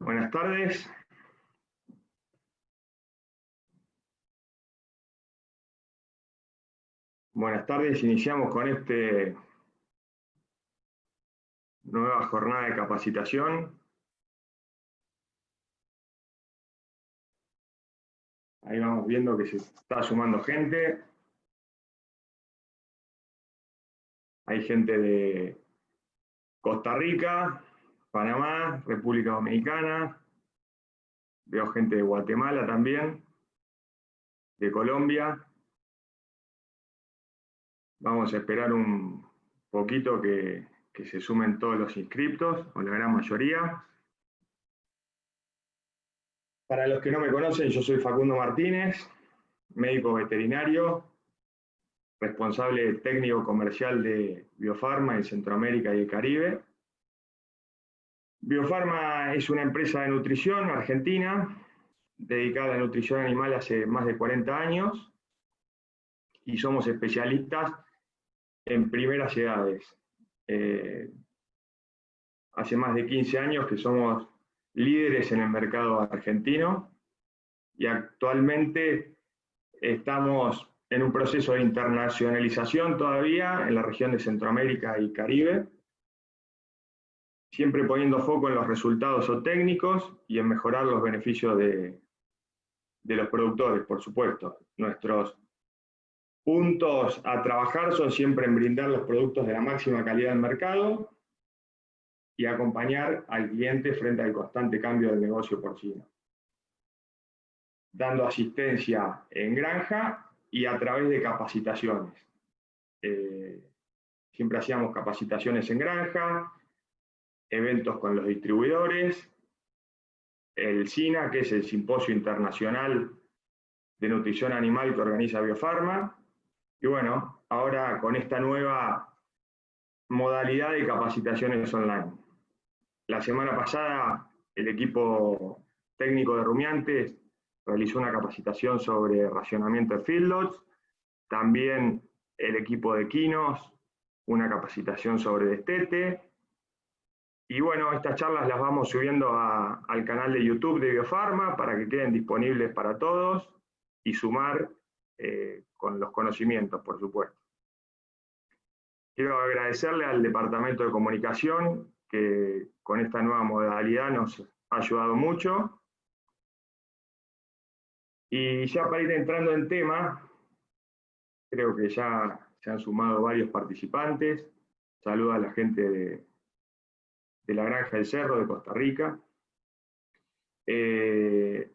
Buenas tardes. Buenas tardes, iniciamos con esta nueva jornada de capacitación. Ahí vamos viendo que se está sumando gente. Hay gente de Costa Rica, Panamá, República Dominicana. Veo gente de Guatemala también, de Colombia. Vamos a esperar un poquito que se sumen todos los inscriptos, o la gran mayoría. Para los que no me conocen, yo soy Facundo Martínez, médico veterinario, responsable técnico comercial de Biofarma en Centroamérica y el Caribe. Biofarma es una empresa de nutrición argentina, dedicada a la nutrición animal hace más de 40 años, y somos especialistas en primeras edades. Hace más de 15 años que somos líderes en el mercado argentino, y actualmente estamos en un proceso de internacionalización todavía en la región de Centroamérica y Caribe, siempre poniendo foco en los resultados técnicos y en mejorar los beneficios de los productores, por supuesto. Nuestros puntos a trabajar son siempre en brindar los productos de la máxima calidad del mercado y acompañar al cliente frente al constante cambio del negocio porcino, dando asistencia en granja y a través de capacitaciones. Siempre hacíamos capacitaciones en granja, eventos con los distribuidores, el SINA, que es el Simposio Internacional de Nutrición Animal que organiza Biofarma, y bueno, ahora con esta nueva modalidad de capacitaciones online. La semana pasada el equipo técnico de rumiantes realizó una capacitación sobre racionamiento de feedlots, también el equipo de equinos, una capacitación sobre destete, y bueno, estas charlas las vamos subiendo al canal de YouTube de Biofarma para que queden disponibles para todos y sumar con los conocimientos, por supuesto. Quiero agradecerle al Departamento de Comunicación que con esta nueva modalidad nos ha ayudado mucho. Y ya para ir entrando en tema, creo que ya se han sumado varios participantes. Saludo a la gente de la Granja del Cerro de Costa Rica. En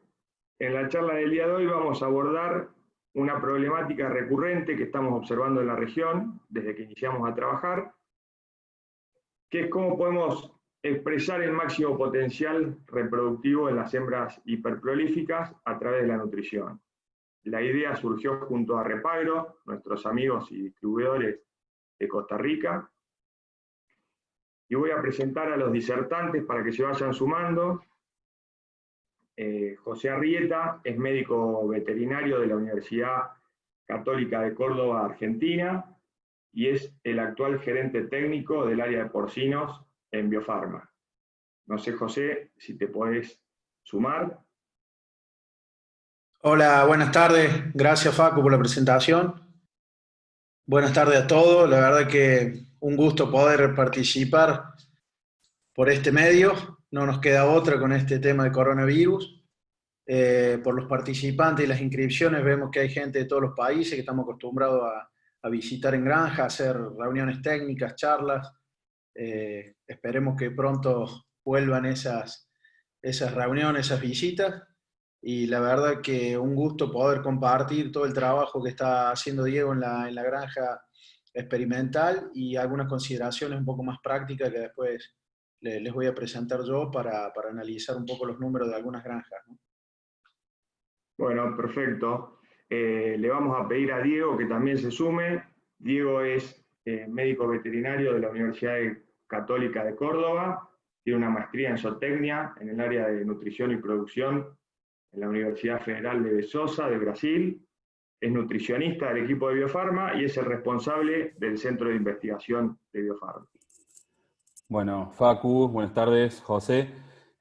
la charla del día de hoy vamos a abordar una problemática recurrente que estamos observando en la región desde que iniciamos a trabajar, que es cómo podemos expresar el máximo potencial reproductivo en las hembras hiperprolíficas a través de la nutrición. La idea surgió junto a Repagro, nuestros amigos y distribuidores de Costa Rica, y voy a presentar a los disertantes para que se vayan sumando. José Arrieta es médico veterinario de la Universidad Católica de Córdoba, Argentina, y es el actual gerente técnico del área de porcinos en Biofarma. No sé, José, si te podés sumar. Hola, buenas tardes. Gracias, Facu, por la presentación. Buenas tardes a todos. La verdad que un gusto poder participar por este medio. No nos queda otra con este tema de coronavirus. Por los participantes y las inscripciones vemos que hay gente de todos los países que estamos acostumbrados a visitar en granja, a hacer reuniones técnicas, charlas. Esperemos que pronto vuelvan esas reuniones, esas visitas. Y la verdad que un gusto poder compartir todo el trabajo que está haciendo Diego en la granja experimental y algunas consideraciones un poco más prácticas que después les voy a presentar yo para analizar un poco los números de algunas granjas, ¿no? Bueno, perfecto. Le vamos a pedir a Diego que también se sume. Diego es médico veterinario de la Universidad Católica de Córdoba, tiene una maestría en zootecnia en el área de nutrición y producción en la Universidad Federal de Viçosa de Brasil, es nutricionista del equipo de Biofarma y es el responsable del Centro de Investigación de Biofarma. Bueno, Facu, buenas tardes, José.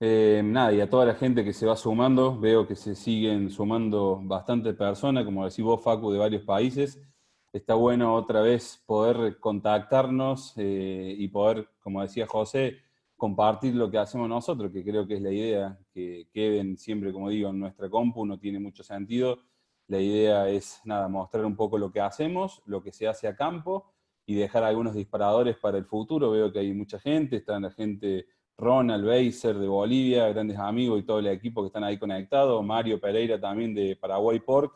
Nada, y a toda la gente que se va sumando, veo que se siguen sumando bastantes personas, como decís vos, Facu, de varios países. Está bueno otra vez poder contactarnos y poder, como decía José, compartir lo que hacemos nosotros, que creo que es la idea, que queden siempre, como digo, en nuestra compu, no tiene mucho sentido. La idea es, nada, mostrar un poco lo que hacemos, lo que se hace a campo y dejar algunos disparadores para el futuro. Veo que hay mucha gente, está la gente Ronald Beiser de Bolivia, grandes amigos y todo el equipo que están ahí conectados, Mario Pereira también de Paraguay Pork,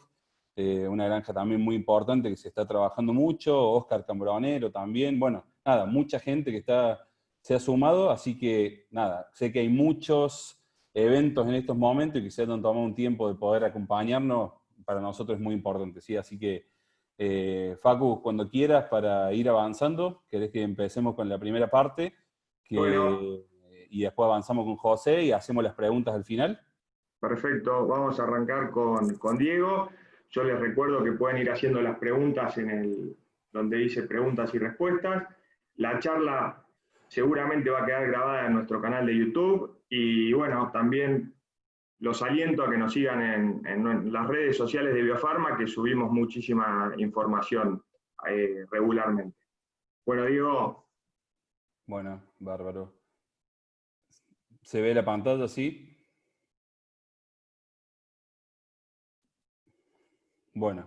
una granja también muy importante que se está trabajando mucho, Oscar Cambronero también, bueno, nada, mucha gente que se ha sumado, así que nada, sé que hay muchos eventos en estos momentos y que se han tomado un tiempo de poder acompañarnos, para nosotros es muy importante, ¿sí? Así que, Facu, cuando quieras para ir avanzando, querés que empecemos con la primera parte, Bueno, y después avanzamos con José y hacemos las preguntas al final. perfecto. Vamos a arrancar con Diego. Yo les recuerdo que pueden ir haciendo las preguntas donde dice preguntas y respuestas. La charla seguramente va a quedar grabada en nuestro canal de YouTube y bueno, también los aliento a que nos sigan en las redes sociales de Biofarma, que subimos muchísima información regularmente. Bueno, Diego, Bueno, bárbaro. ¿Se ve la pantalla así? Bueno,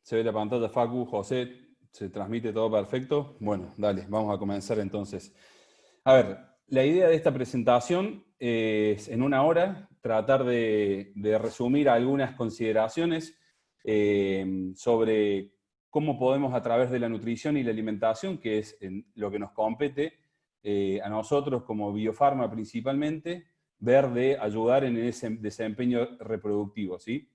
se ve la pantalla, Facu, José, se transmite todo perfecto. Bueno, dale, vamos a comenzar entonces. A ver, la idea de esta presentación es en una hora tratar de resumir algunas consideraciones sobre cómo podemos a través de la nutrición y la alimentación, que es lo que nos compete a nosotros como Biofarma principalmente, ver de ayudar en ese desempeño reproductivo, ¿sí?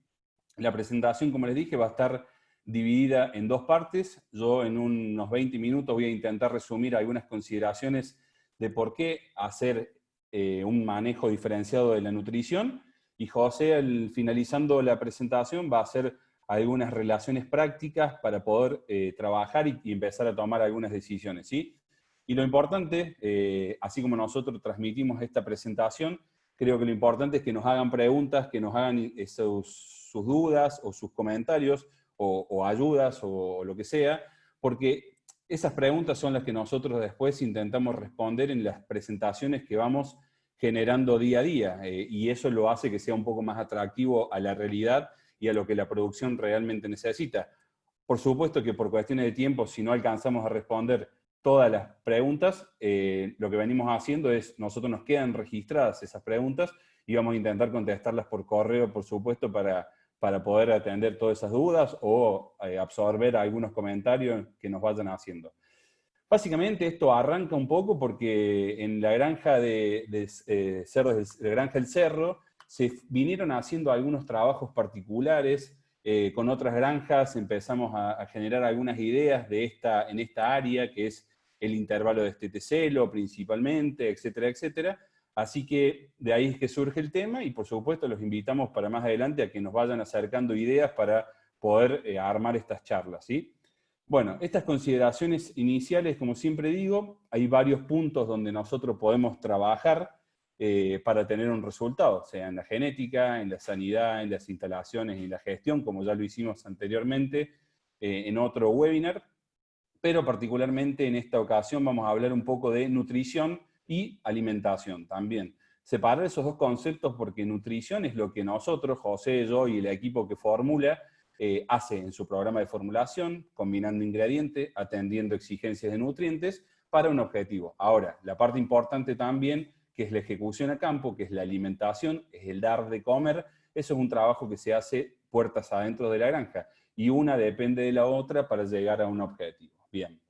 La presentación, como les dije, va a estar dividida en dos partes. Yo en unos 20 minutos voy a intentar resumir algunas consideraciones de por qué hacer un manejo diferenciado de la nutrición. Y José, finalizando la presentación, va a hacer algunas relaciones prácticas para poder trabajar y empezar a tomar algunas decisiones, ¿sí? Y lo importante, así como nosotros transmitimos esta presentación, creo que lo importante es que nos hagan preguntas, que nos hagan sus dudas o sus comentarios o ayudas o lo que sea, porque esas preguntas son las que nosotros después intentamos responder en las presentaciones que vamos generando día a día, y eso lo hace que sea un poco más atractivo a la realidad y a lo que la producción realmente necesita. Por supuesto que por cuestiones de tiempo, si no alcanzamos a responder todas las preguntas, lo que venimos haciendo es, nosotros nos quedan registradas esas preguntas y vamos a intentar contestarlas por correo, por supuesto, para poder atender todas esas dudas o absorber algunos comentarios que nos vayan haciendo. Básicamente esto arranca un poco porque en la granja de cerdos, de Granja del Cerro, se vinieron haciendo algunos trabajos particulares. Con otras granjas empezamos a generar algunas ideas en esta área, que es el intervalo de estetecelo principalmente, etcétera, etcétera. Así que de ahí es que surge el tema y por supuesto los invitamos para más adelante a que nos vayan acercando ideas para poder armar estas charlas, ¿sí? Bueno, estas consideraciones iniciales, como siempre digo, hay varios puntos donde nosotros podemos trabajar para tener un resultado, sea en la genética, en la sanidad, en las instalaciones y en la gestión, como ya lo hicimos anteriormente en otro webinar, pero particularmente en esta ocasión vamos a hablar un poco de nutrición y alimentación también. Separar esos dos conceptos porque nutrición es lo que nosotros, José, yo y el equipo que formula, hace en su programa de formulación, combinando ingredientes, atendiendo exigencias de nutrientes para un objetivo. Ahora, la parte importante también, que es la ejecución a campo, que es la alimentación, es el dar de comer, eso es un trabajo que se hace puertas adentro de la granja y una depende de la otra para llegar a un objetivo. Bien,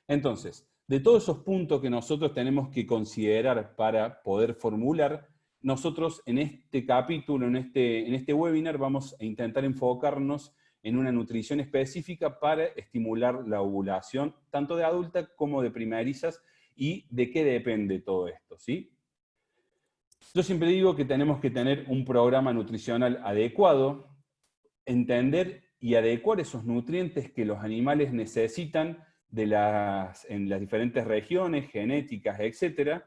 entonces, de todos esos puntos que nosotros tenemos que considerar para poder formular, nosotros en este capítulo, en este webinar, vamos a intentar enfocarnos en una nutrición específica para estimular la ovulación, tanto de adulta como de primerizas, y de qué depende todo esto, ¿sí? Yo siempre digo que tenemos que tener un programa nutricional adecuado, entender y adecuar esos nutrientes que los animales necesitan en las diferentes regiones, genéticas, etc.,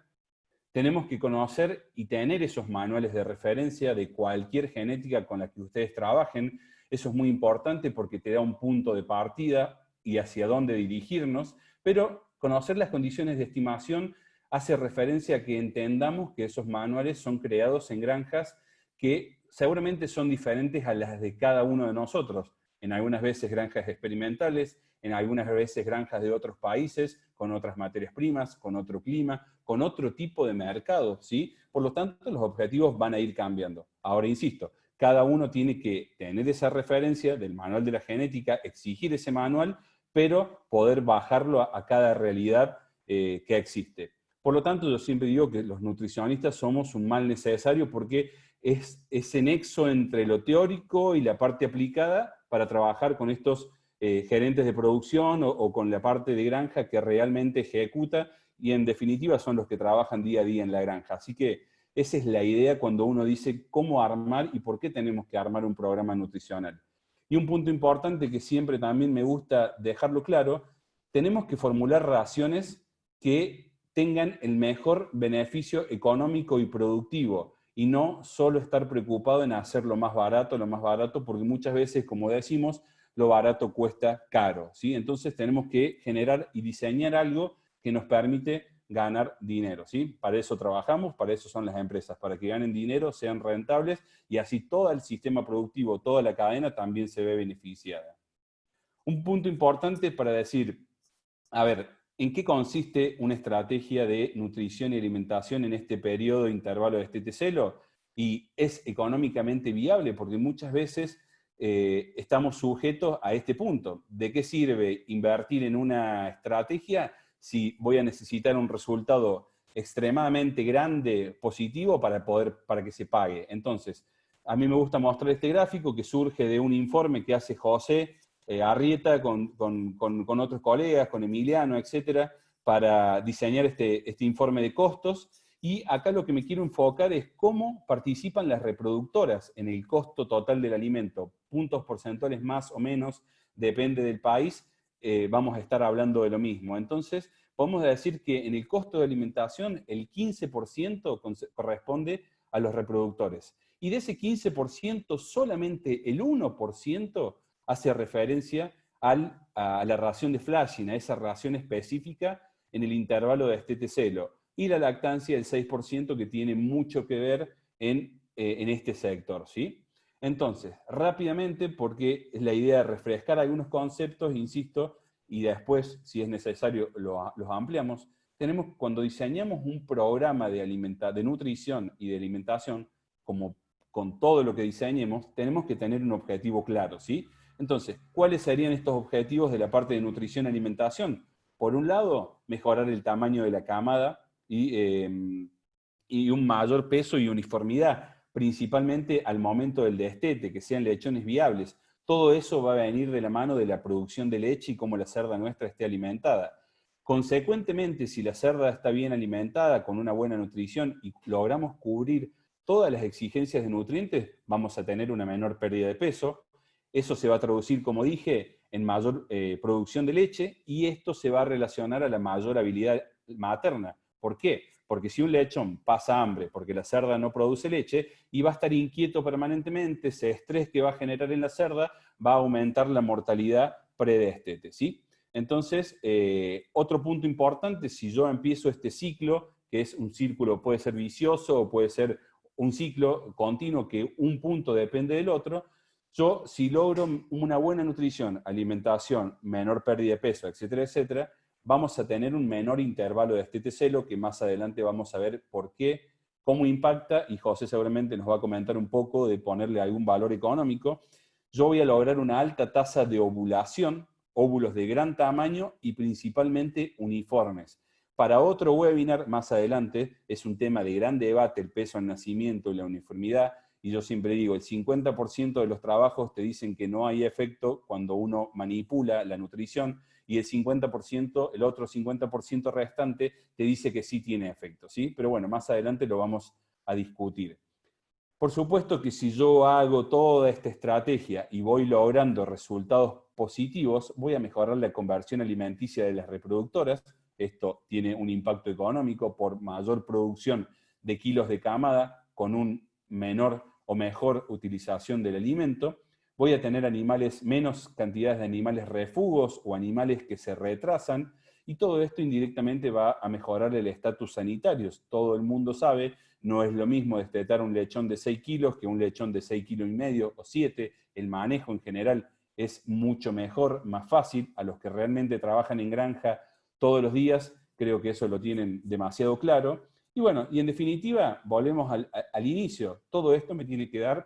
tenemos que conocer y tener esos manuales de referencia de cualquier genética con la que ustedes trabajen. Eso es muy importante porque te da un punto de partida y hacia dónde dirigirnos, pero conocer las condiciones de estimación hace referencia a que entendamos que esos manuales son creados en granjas que seguramente son diferentes a las de cada uno de nosotros. En algunas veces granjas experimentales, en algunas veces granjas de otros países, con otras materias primas, con otro clima, con otro tipo de mercado, ¿sí? Por lo tanto, los objetivos van a ir cambiando. Ahora, insisto, cada uno tiene que tener esa referencia del manual de la genética, exigir ese manual, pero poder bajarlo a cada realidad que existe. Por lo tanto, yo siempre digo que los nutricionistas somos un mal necesario porque es ese nexo entre lo teórico y la parte aplicada para trabajar con estos gerentes de producción o con la parte de granja que realmente ejecuta y en definitiva son los que trabajan día a día en la granja. Así que esa es la idea cuando uno dice cómo armar y por qué tenemos que armar un programa nutricional. Y un punto importante que siempre también me gusta dejarlo claro, tenemos que formular raciones que tengan el mejor beneficio económico y productivo y no solo estar preocupado en hacer lo más barato, porque muchas veces, como decimos, lo barato cuesta caro, ¿sí? Entonces tenemos que generar y diseñar algo que nos permite ganar dinero, ¿sí? Para eso trabajamos, para eso son las empresas, para que ganen dinero, sean rentables y así todo el sistema productivo, toda la cadena también se ve beneficiada. Un punto importante para decir, a ver, ¿en qué consiste una estrategia de nutrición y alimentación en este periodo de intervalo de estetecelo? Y es económicamente viable porque muchas veces estamos sujetos a este punto. ¿De qué sirve invertir en una estrategia si voy a necesitar un resultado extremadamente grande, positivo, para que se pague? Entonces, a mí me gusta mostrar este gráfico que surge de un informe que hace José Arrieta con otros colegas, con Emiliano, etcétera, para diseñar este informe de costos. Y acá lo que me quiero enfocar es cómo participan las reproductoras en el costo total del alimento. Puntos porcentuales más o menos, depende del país, vamos a estar hablando de lo mismo. Entonces, podemos decir que en el costo de alimentación el 15% corresponde a los reproductores. Y de ese 15%, solamente el 1% hace referencia a la ración de flashing, a esa ración específica en el intervalo de estetecelo. Y la lactancia, el 6%, que tiene mucho que ver en este sector, ¿sí? Entonces, rápidamente, porque es la idea de refrescar algunos conceptos, insisto, y después, si es necesario, los ampliamos, cuando diseñamos un programa de nutrición y de alimentación, como con todo lo que diseñemos, tenemos que tener un objetivo claro, ¿sí? Entonces, ¿cuáles serían estos objetivos de la parte de nutrición y alimentación? Por un lado, mejorar el tamaño de la camada y un mayor peso y uniformidad, principalmente al momento del destete, que sean lechones viables. Todo eso va a venir de la mano de la producción de leche y cómo la cerda nuestra esté alimentada. Consecuentemente, si la cerda está bien alimentada, con una buena nutrición y logramos cubrir todas las exigencias de nutrientes, vamos a tener una menor pérdida de peso. Eso se va a traducir, como dije, en mayor producción de leche y esto se va a relacionar a la mayor habilidad materna. ¿Por qué? Porque si un lechón pasa hambre porque la cerda no produce leche y va a estar inquieto permanentemente, ese estrés que va a generar en la cerda va a aumentar la mortalidad predestete, ¿sí? Entonces, otro punto importante, si yo empiezo este ciclo, que es un círculo, puede ser vicioso o puede ser un ciclo continuo que un punto depende del otro, yo, si logro una buena nutrición, alimentación, menor pérdida de peso, etcétera, etcétera, vamos a tener un menor intervalo de estetecelo, que más adelante vamos a ver por qué, cómo impacta, y José seguramente nos va a comentar un poco de ponerle algún valor económico. Yo voy a lograr una alta tasa de ovulación, óvulos de gran tamaño y principalmente uniformes. Para otro webinar más adelante, es un tema de gran debate, el peso al nacimiento y la uniformidad, y yo siempre digo, el 50% de los trabajos te dicen que no hay efecto cuando uno manipula la nutrición, y el otro 50% restante te dice que sí tiene efecto, ¿sí? Pero bueno, más adelante lo vamos a discutir. Por supuesto que si yo hago toda esta estrategia y voy logrando resultados positivos, voy a mejorar la conversión alimenticia de las reproductoras, esto tiene un impacto económico por mayor producción de kilos de camada con un menor o mejor utilización del alimento. Voy a tener menos cantidades de animales refugos o animales que se retrasan, y todo esto indirectamente va a mejorar el estatus sanitario. Todo el mundo sabe, no es lo mismo destetar un lechón de 6 kilos que un lechón de 6,5 kilos o 7. El manejo en general es mucho mejor, más fácil. A los que realmente trabajan en granja todos los días, creo que eso lo tienen demasiado claro. Y bueno, y en definitiva, volvemos al inicio. Todo esto me tiene que dar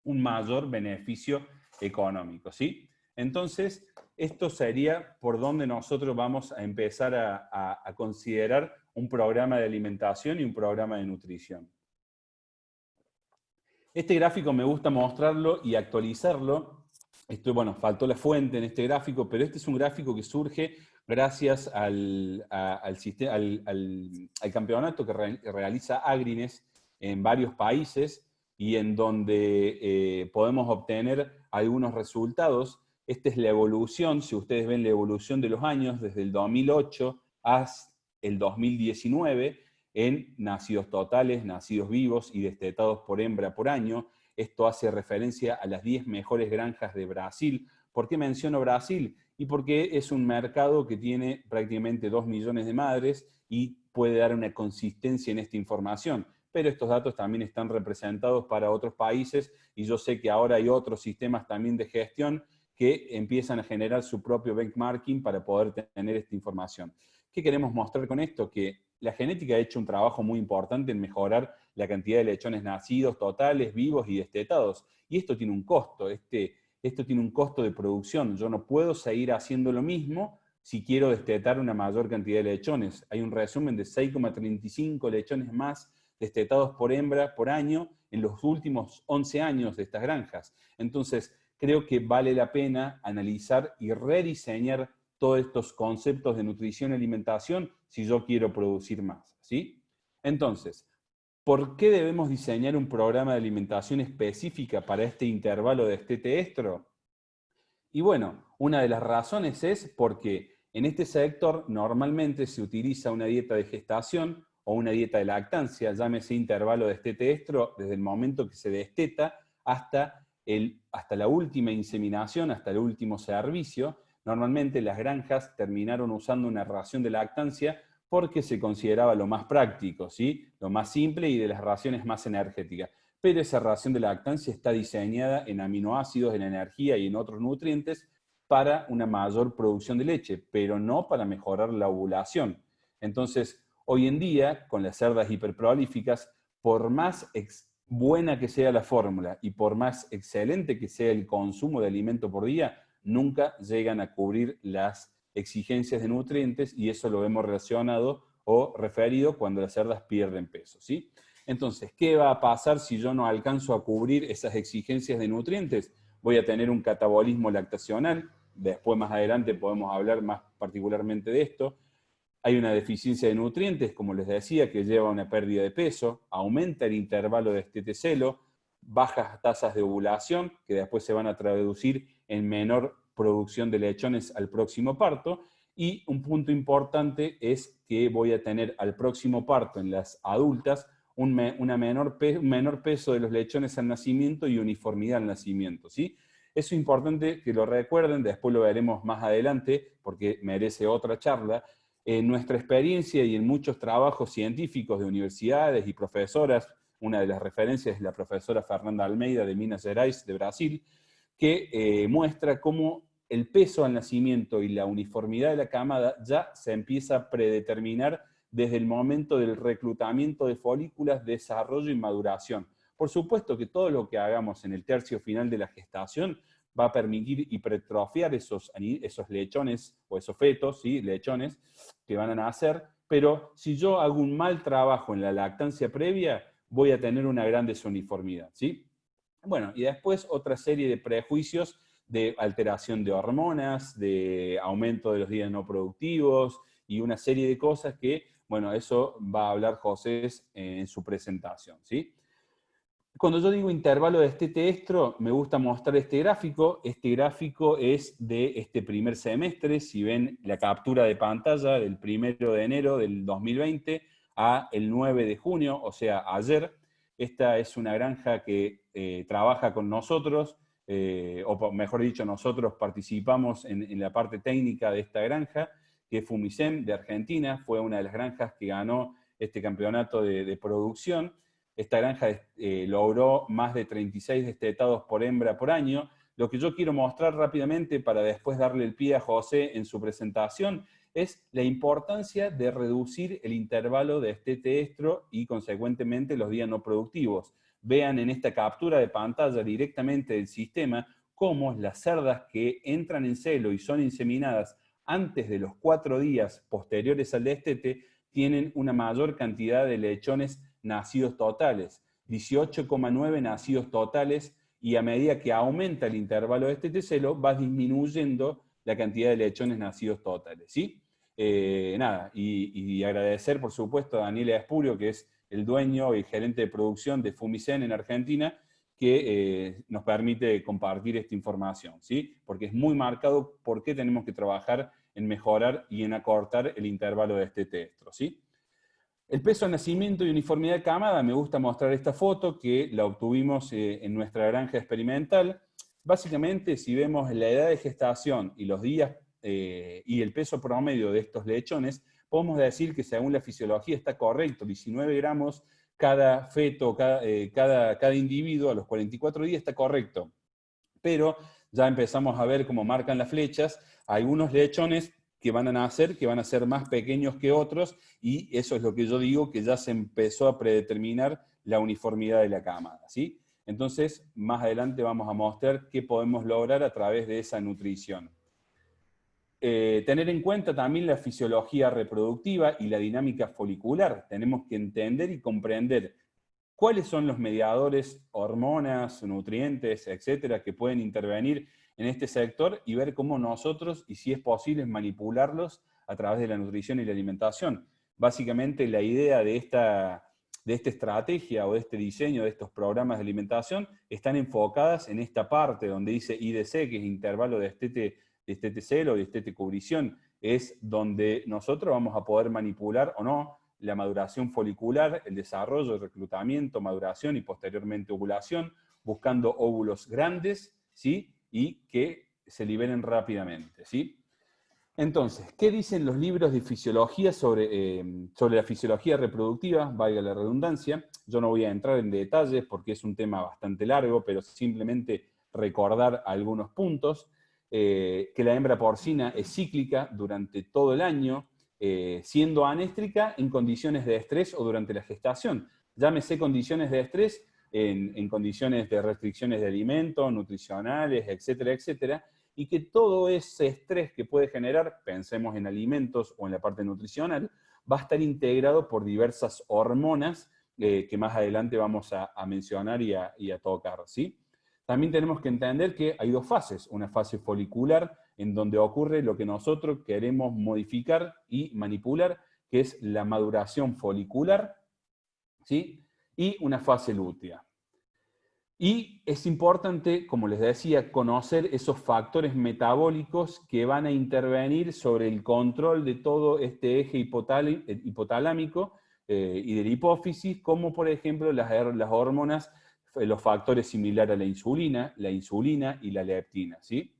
un mayor beneficio económico, ¿sí? Entonces, esto sería por donde nosotros vamos a empezar a considerar un programa de alimentación y un programa de nutrición. Este gráfico me gusta mostrarlo y actualizarlo. Bueno, faltó la fuente en este gráfico, pero este es un gráfico que surge gracias al campeonato que realiza Agrines en varios países y en donde podemos obtener algunos resultados. Esta es la evolución, si ustedes ven la evolución de los años, desde el 2008 hasta el 2019, en nacidos totales, nacidos vivos y destetados por hembra por año. Esto hace referencia a las 10 mejores granjas de Brasil. ¿Por qué menciono Brasil? Y porque es un mercado que tiene prácticamente 2 millones de madres y puede dar una consistencia en esta información. Pero estos datos también están representados para otros países y yo sé que ahora hay otros sistemas también de gestión que empiezan a generar su propio benchmarking para poder tener esta información. ¿Qué queremos mostrar con esto? Que la genética ha hecho un trabajo muy importante en mejorar la cantidad de lechones nacidos, totales, vivos y destetados. Y esto tiene un costo, esto tiene un costo de producción. Yo no puedo seguir haciendo lo mismo si quiero destetar una mayor cantidad de lechones. Hay un resumen de 6,35 lechones más destetados por hembra por año en los últimos 11 años de estas granjas. Entonces, creo que vale la pena analizar y rediseñar todos estos conceptos de nutrición y alimentación si yo quiero producir más, ¿sí? Entonces, ¿por qué debemos diseñar un programa de alimentación específica para este intervalo de destete estro? Y bueno, una de las razones es porque en este sector normalmente se utiliza una dieta de gestación o una dieta de lactancia, llámese intervalo de destete estro, desde el momento que se desteta hasta la última inseminación, hasta el último servicio. Normalmente las granjas terminaron usando una ración de lactancia porque se consideraba lo más práctico, ¿sí? Lo más simple y de las raciones más energéticas. Pero esa ración de lactancia está diseñada en aminoácidos, en energía y en otros nutrientes para una mayor producción de leche, pero no para mejorar la ovulación. Entonces, hoy en día, con las cerdas hiperprolíficas, por más buena que sea la fórmula y por más excelente que sea el consumo de alimento por día, nunca llegan a cubrir las exigencias de nutrientes y eso lo vemos relacionado o referido cuando las cerdas pierden peso, ¿sí? Entonces, ¿qué va a pasar si yo no alcanzo a cubrir esas exigencias de nutrientes? Voy a tener un catabolismo lactacional, después más adelante podemos hablar más particularmente de esto. Hay una deficiencia de nutrientes, como les decía, que lleva a una pérdida de peso, aumenta el intervalo de destete-celo, bajas tasas de ovulación, que después se van a traducir en menor producción de lechones al próximo parto, y un punto importante es que voy a tener al próximo parto en las adultas un menor peso de los lechones al nacimiento y uniformidad al nacimiento, ¿sí? Eso es importante que lo recuerden, después lo veremos más adelante porque merece otra charla. En nuestra experiencia y en muchos trabajos científicos de universidades y profesoras, una de las referencias es la profesora Fernanda Almeida de Minas Gerais, de Brasil, que muestra cómo el peso al nacimiento y la uniformidad de la camada ya se empieza a predeterminar desde el momento del reclutamiento de folículas, desarrollo y maduración. Por supuesto que todo lo que hagamos en el tercio final de la gestación va a permitir hipertrofiar esos lechones o esos fetos, ¿sí? Lechones que van a nacer, pero si yo hago un mal trabajo en la lactancia previa, voy a tener una gran desuniformidad, ¿sí? Bueno, y después otra serie de prejuicios de alteración de hormonas, de aumento de los días no productivos y una serie de cosas que, bueno, eso va a hablar José en su presentación, ¿sí? Cuando yo digo intervalo de estete-estro, me gusta mostrar este gráfico. Este gráfico es de este primer semestre. Si ven la captura de pantalla del 1 de enero del 2020 a el 9 de junio, o sea, ayer. Esta es una granja que trabaja con nosotros, o mejor dicho, nosotros participamos en la parte técnica de esta granja, que es Fumicem de Argentina. Fue una de las granjas que ganó este campeonato de producción. Esta granja logró más de 36 destetados por hembra por año. Lo que yo quiero mostrar rápidamente para después darle el pie a José en su presentación es la importancia de reducir el intervalo de estete-estro y consecuentemente los días no productivos. Vean en esta captura de pantalla directamente del sistema cómo las cerdas que entran en celo y son inseminadas antes de los 4 días posteriores al destete tienen una mayor cantidad de lechones nacidos totales, 18,9 nacidos totales, y a medida que aumenta el intervalo de estete-celo, va disminuyendo la cantidad de lechones nacidos totales, ¿sí? Y agradecer, por supuesto, a Daniela Espurio, que es el dueño y gerente de producción de Fumicem en Argentina, que nos permite compartir esta información, ¿sí? Porque es muy marcado por qué tenemos que trabajar en mejorar y en acortar el intervalo de estete-estro, ¿sí? El peso de nacimiento y uniformidad de camada, me gusta mostrar esta foto que la obtuvimos en nuestra granja experimental. Básicamente, si vemos la edad de gestación y los días y el peso promedio de estos lechones, podemos decir que según la fisiología está correcto, 19 gramos cada feto, cada individuo a los 44 días está correcto. Pero ya empezamos a ver cómo marcan las flechas, algunos lechones que van a nacer, que van a ser más pequeños que otros, y eso es lo que yo digo, que ya se empezó a predeterminar la uniformidad de la camada, ¿sí? Entonces, más adelante vamos a mostrar qué podemos lograr a través de esa nutrición. Tener en cuenta también la fisiología reproductiva y la dinámica folicular. Tenemos que entender y comprender cuáles son los mediadores, hormonas, nutrientes, etcétera, que pueden intervenir en este sector y ver cómo nosotros, y si es posible, manipularlos a través de la nutrición y la alimentación. Básicamente la idea de esta estrategia o de este diseño de estos programas de alimentación están enfocadas en esta parte donde dice IDC, que es intervalo de estete-celo, de estete-cubrición, es donde nosotros vamos a poder manipular o no la maduración folicular, el desarrollo, el reclutamiento, maduración y posteriormente ovulación, buscando óvulos grandes, ¿sí? Y que se liberen rápidamente, ¿sí? Entonces, ¿qué dicen los libros de fisiología sobre la fisiología reproductiva? Valga la redundancia. Yo no voy a entrar en detalles porque es un tema bastante largo, pero simplemente recordar algunos puntos. Que la hembra porcina es cíclica durante todo el año, siendo anéstrica en condiciones de estrés o durante la gestación. Llámese condiciones de estrés en condiciones de restricciones de alimentos, nutricionales, etcétera, etcétera, y que todo ese estrés que puede generar, pensemos en alimentos o en la parte nutricional, va a estar integrado por diversas hormonas que más adelante vamos a mencionar y a tocar, ¿sí? También tenemos que entender que hay dos fases, una fase folicular, en donde ocurre lo que nosotros queremos modificar y manipular, que es la maduración folicular, ¿sí? Y una fase lútea. Y es importante, como les decía, conocer esos factores metabólicos que van a intervenir sobre el control de todo este eje hipotalámico y de la hipófisis, como por ejemplo las hormonas, los factores similares a la insulina y la leptina, ¿sí?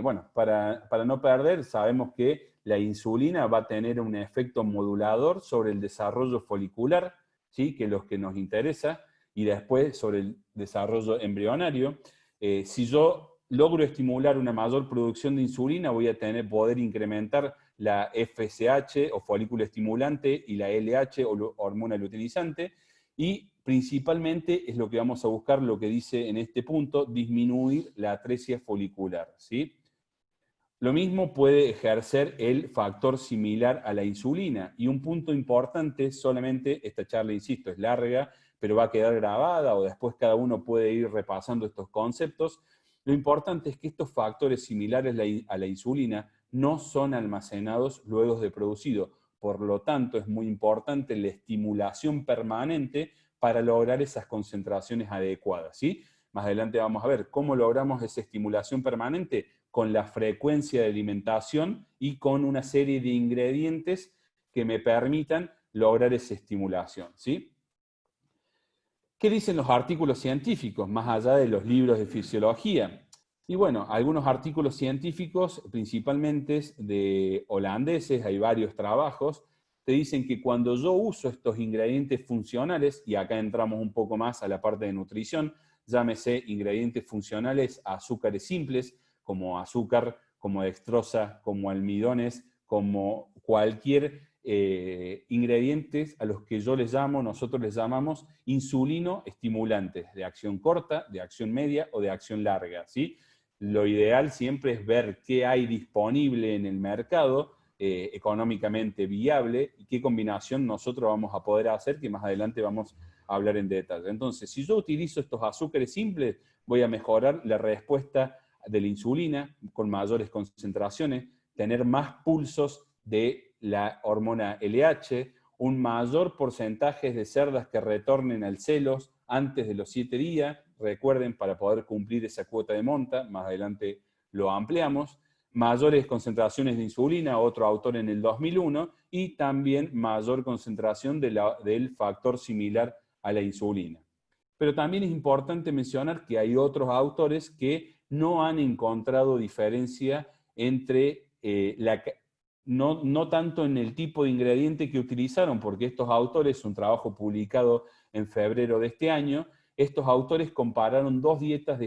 Bueno, para no perder, sabemos que la insulina va a tener un efecto modulador sobre el desarrollo folicular, ¿sí? Que es lo que nos interesa, y después sobre el desarrollo embrionario. Si yo logro estimular una mayor producción de insulina, voy a poder incrementar la FSH o folículo estimulante y la LH o hormona luteinizante, y principalmente es lo que vamos a buscar, lo que dice en este punto, disminuir la atresia folicular, ¿sí? Lo mismo puede ejercer el factor similar a la insulina. Y un punto importante, solamente esta charla, insisto, es larga, pero va a quedar grabada o después cada uno puede ir repasando estos conceptos. Lo importante es que estos factores similares a la insulina no son almacenados luego de producido. Por lo tanto, es muy importante la estimulación permanente para lograr esas concentraciones adecuadas, ¿sí? Más adelante vamos a ver cómo logramos esa estimulación permanente con la frecuencia de alimentación y con una serie de ingredientes que me permitan lograr esa estimulación, ¿sí? ¿Qué dicen los artículos científicos, más allá de los libros de fisiología? Y bueno, algunos artículos científicos, principalmente de holandeses, hay varios trabajos, te dicen que cuando yo uso estos ingredientes funcionales, y acá entramos un poco más a la parte de nutrición, llámese ingredientes funcionales a azúcares simples, como azúcar, como dextrosa, como almidones, como cualquier ingredientes a los que nosotros les llamamos insulino estimulantes, de acción corta, de acción media o de acción larga, ¿sí? Lo ideal siempre es ver qué hay disponible en el mercado, económicamente viable, y qué combinación nosotros vamos a poder hacer, que más adelante vamos a hablar en detalle. Entonces, si yo utilizo estos azúcares simples, voy a mejorar la respuesta de la insulina con mayores concentraciones, tener más pulsos de la hormona LH, un mayor porcentaje de cerdas que retornen al celos antes de los 7 días, recuerden, para poder cumplir esa cuota de monta, más adelante lo ampliamos, mayores concentraciones de insulina, otro autor en el 2001, y también mayor concentración del factor similar a la insulina. Pero también es importante mencionar que hay otros autores que no han encontrado diferencia entre no tanto en el tipo de ingrediente que utilizaron, porque estos autores, un trabajo publicado en febrero de este año, estos autores compararon dos dietas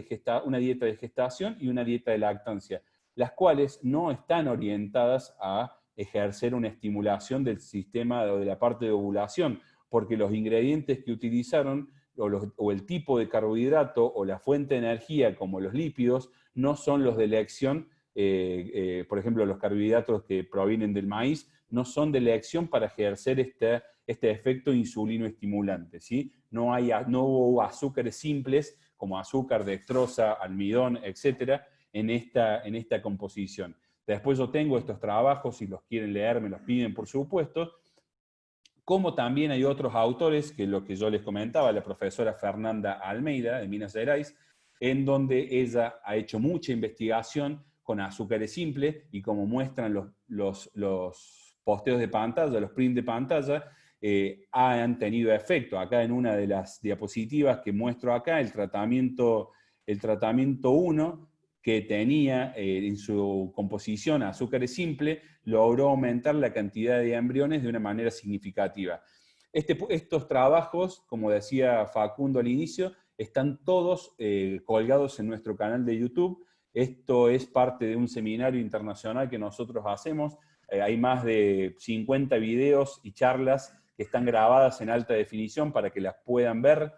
una dieta de gestación y una dieta de lactancia, las cuales no están orientadas a ejercer una estimulación del sistema o de la parte de ovulación, porque los ingredientes que utilizaron o el tipo de carbohidrato o la fuente de energía como los lípidos no son los de elección. Por ejemplo, los carbohidratos que provienen del maíz no son de elección para ejercer este efecto insulino estimulante, ¿sí? No hubo azúcares simples como azúcar, dextrosa, almidón, etcétera, en esta composición. Después yo tengo estos trabajos, si los quieren leer me los piden por supuesto, como también hay otros autores, que lo que yo les comentaba, la profesora Fernanda Almeida de Minas Gerais, en donde ella ha hecho mucha investigación con azúcares simples y como muestran los posteos de pantalla, los prints de pantalla, han tenido efecto. Acá en una de las diapositivas que muestro acá, el tratamiento 1, que tenía en su composición azúcares simples, logró aumentar la cantidad de embriones de una manera significativa. Estos trabajos, como decía Facundo al inicio, están todos colgados en nuestro canal de YouTube. Esto es parte de un seminario internacional que nosotros hacemos. Hay más de 50 videos y charlas que están grabadas en alta definición para que las puedan ver.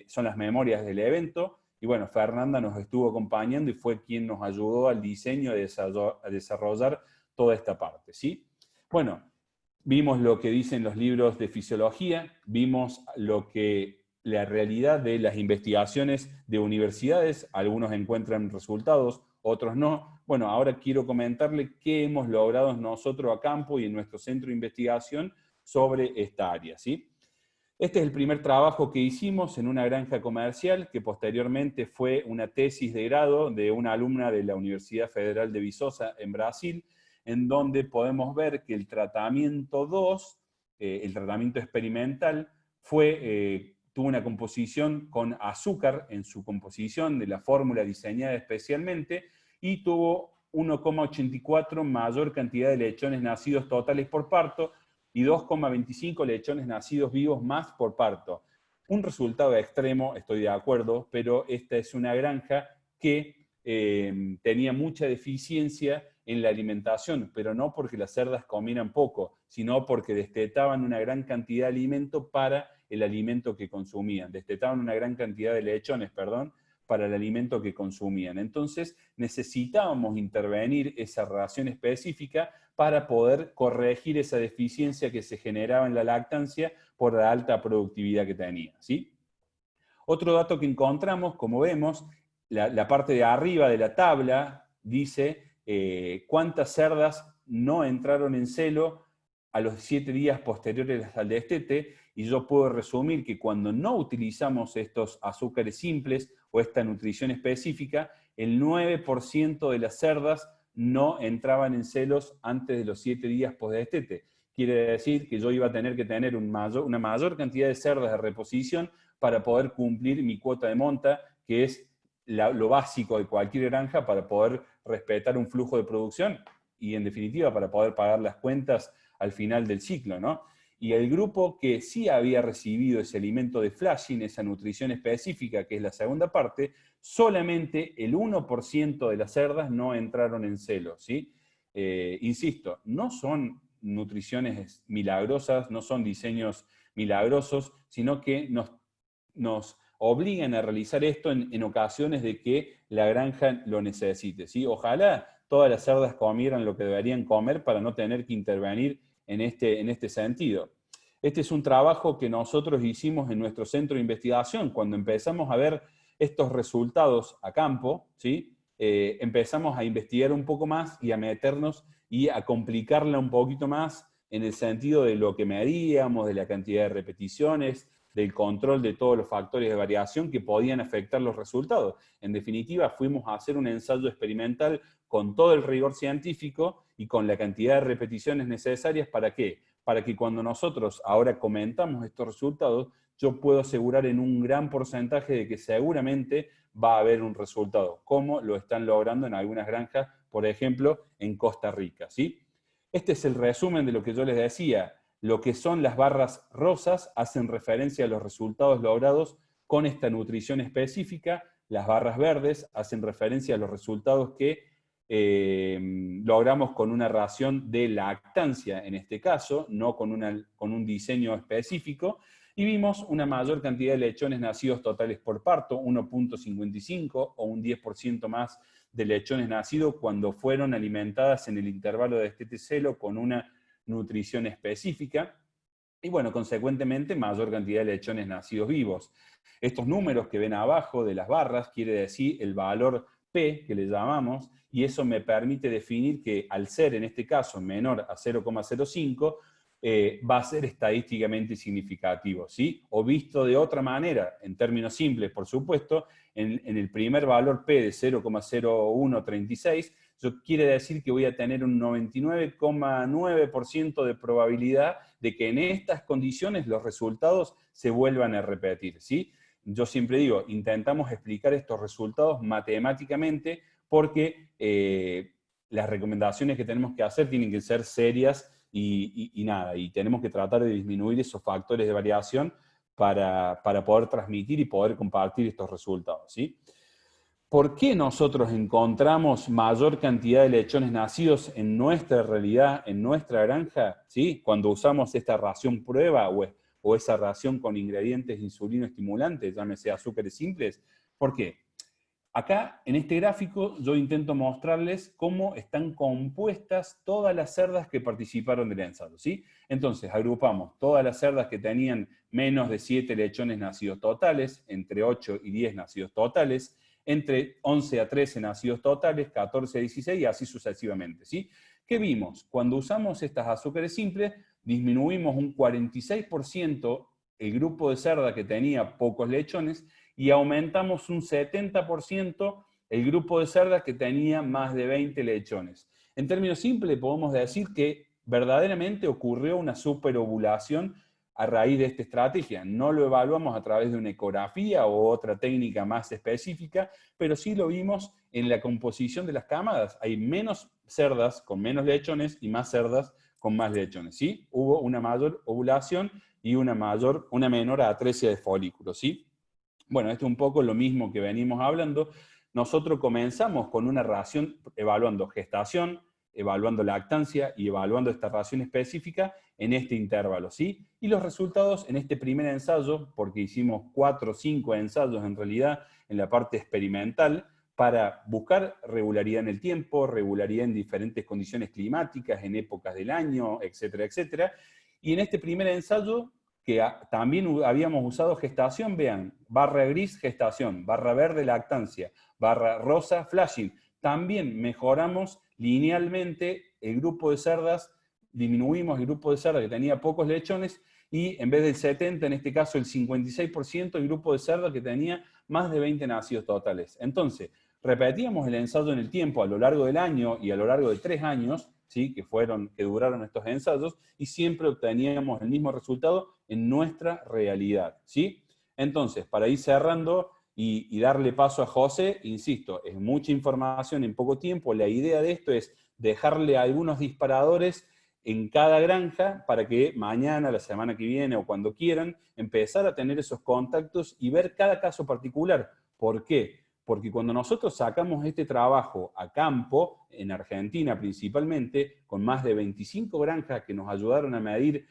Son las memorias del evento. Y bueno, Fernanda nos estuvo acompañando y fue quien nos ayudó al diseño a desarrollar toda esta parte, ¿sí? Bueno, vimos lo que dicen los libros de fisiología, vimos la realidad de las investigaciones de universidades, algunos encuentran resultados, otros no. Bueno, ahora quiero comentarle qué hemos logrado nosotros a campo y en nuestro centro de investigación sobre esta área, ¿sí? Este es el primer trabajo que hicimos en una granja comercial, que posteriormente fue una tesis de grado de una alumna de la Universidad Federal de Viçosa en Brasil, en donde podemos ver que el tratamiento 2, el tratamiento experimental, tuvo una composición con azúcar en su composición de la fórmula diseñada especialmente, y tuvo 1,84 mayor cantidad de lechones nacidos totales por parto, y 2,25 lechones nacidos vivos más por parto. Un resultado extremo, estoy de acuerdo, pero esta es una granja que tenía mucha deficiencia en la alimentación, pero no porque las cerdas comieran poco, sino porque destetaban una gran cantidad de alimento para el alimento que consumían. Destetaban una gran cantidad de lechones, perdón, para el alimento que consumían. Entonces necesitábamos intervenir esa ración específica para poder corregir esa deficiencia que se generaba en la lactancia por la alta productividad que tenía, ¿sí? Otro dato que encontramos, como vemos, la parte de arriba de la tabla dice cuántas cerdas no entraron en celo a los 7 días posteriores al destete, y yo puedo resumir que cuando no utilizamos estos azúcares simples o esta nutrición específica, el 9% de las cerdas no entraban en celos antes de los 7 días post-destete. Quiere decir que yo iba a tener que tener una mayor cantidad de cerdas de reposición para poder cumplir mi cuota de monta, que es lo básico de cualquier granja para poder respetar un flujo de producción y, en definitiva, para poder pagar las cuentas al final del ciclo, ¿no? Y el grupo que sí había recibido ese alimento de flashing, esa nutrición específica, que es la segunda parte, solamente el 1% de las cerdas no entraron en celo, ¿sí? Insisto, no son nutriciones milagrosas, no son diseños milagrosos, sino que nos obligan a realizar esto en ocasiones de que la granja lo necesite, ¿sí? Ojalá todas las cerdas comieran lo que deberían comer para no tener que intervenir en este sentido. Este es un trabajo que nosotros hicimos en nuestro centro de investigación. Cuando empezamos a ver estos resultados a campo, ¿sí? Empezamos a investigar un poco más y a meternos y a complicarla un poquito más en el sentido de lo que medíamos, de la cantidad de repeticiones, del control de todos los factores de variación que podían afectar los resultados. En definitiva, fuimos a hacer un ensayo experimental con todo el rigor científico y con la cantidad de repeticiones necesarias. ¿Para qué? Para que cuando nosotros ahora comentamos estos resultados, yo puedo asegurar en un gran porcentaje de que seguramente va a haber un resultado, como lo están logrando en algunas granjas, por ejemplo, en Costa Rica, ¿sí? Este es el resumen de lo que yo les decía. Lo que son las barras rosas hacen referencia a los resultados logrados con esta nutrición específica. Las barras verdes hacen referencia a los resultados que logramos con una ración de lactancia, en este caso, no con un diseño específico, y vimos una mayor cantidad de lechones nacidos totales por parto, 1.55 o un 10% más de lechones nacidos cuando fueron alimentadas en el intervalo de destete celo con una nutrición específica, y bueno, consecuentemente mayor cantidad de lechones nacidos vivos. Estos números que ven abajo de las barras quiere decir el valor P, que le llamamos, y eso me permite definir que al ser, en este caso, menor a 0,05, va a ser estadísticamente significativo, ¿sí? O visto de otra manera, en términos simples, por supuesto, en el primer valor P de 0,0136, eso quiere decir que voy a tener un 99,9% de probabilidad de que en estas condiciones los resultados se vuelvan a repetir, ¿sí? Yo siempre digo, intentamos explicar estos resultados matemáticamente porque las recomendaciones que tenemos que hacer tienen que ser serias y tenemos que tratar de disminuir esos factores de variación para poder transmitir y poder compartir estos resultados, ¿sí? ¿Por qué nosotros encontramos mayor cantidad de lechones nacidos en nuestra realidad, en nuestra granja, ¿sí? Cuando usamos esta ración prueba o esa ración con ingredientes insulino estimulantes, llámese azúcares simples? ¿Por qué? Acá, en este gráfico, yo intento mostrarles cómo están compuestas todas las cerdas que participaron del ensayo, ¿sí? Entonces, agrupamos todas las cerdas que tenían menos de 7 lechones nacidos totales, entre 8 y 10 nacidos totales, entre 11 a 13 nacidos totales, 14 a 16 y así sucesivamente, ¿sí? ¿Qué vimos? Cuando usamos estas azúcares simples, disminuimos un 46% el grupo de cerda que tenía pocos lechones y aumentamos un 70% el grupo de cerdas que tenía más de 20 lechones. En términos simples, podemos decir que verdaderamente ocurrió una superovulación a raíz de esta estrategia. No lo evaluamos a través de una ecografía o otra técnica más específica, pero sí lo vimos en la composición de las camadas. Hay menos cerdas con menos lechones y más cerdas con más lechones, ¿sí? Hubo una mayor ovulación y una menor atresia de folículos, ¿sí? Bueno, esto es un poco lo mismo que venimos hablando. Nosotros comenzamos con una ración evaluando gestación, evaluando lactancia y evaluando esta ración específica en este intervalo, ¿sí? Y los resultados en este primer ensayo, porque hicimos 4 o 5 ensayos en realidad en la parte experimental, para buscar regularidad en el tiempo, regularidad en diferentes condiciones climáticas, en épocas del año, etcétera, etcétera. Y en este primer ensayo, que también habíamos usado gestación, vean, barra gris, gestación, barra verde, lactancia, barra rosa, flashing. También mejoramos linealmente el grupo de cerdas disminuimos el grupo de cerda que tenía pocos lechones y en vez del 70, en este caso el 56%, el grupo de cerda que tenía más de 20 nacidos totales. Entonces, repetíamos el ensayo en el tiempo a lo largo del año y a lo largo de 3 años, ¿sí? que duraron estos ensayos, y siempre obteníamos el mismo resultado en nuestra realidad. ¿Sí? Entonces, para ir cerrando y darle paso a José, insisto, es mucha información en poco tiempo. La idea de esto es dejarle algunos disparadores en cada granja para que mañana, la semana que viene o cuando quieran, empezar a tener esos contactos y ver cada caso particular. ¿Por qué? Porque cuando nosotros sacamos este trabajo a campo, en Argentina principalmente, con más de 25 granjas que nos ayudaron a medir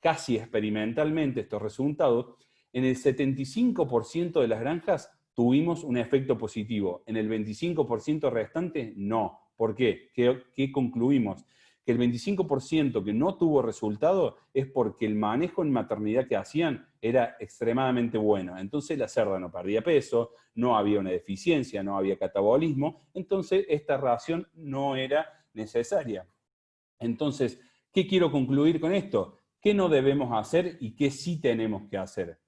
casi experimentalmente estos resultados, en el 75% de las granjas tuvimos un efecto positivo. En el 25% restante, no. ¿Por qué? ¿Qué concluimos? Que el 25% que no tuvo resultado es porque el manejo en maternidad que hacían era extremadamente bueno. Entonces la cerda no perdía peso, no había una deficiencia, no había catabolismo, entonces esta ración no era necesaria. Entonces, ¿qué quiero concluir con esto? ¿Qué no debemos hacer y qué sí tenemos que hacer?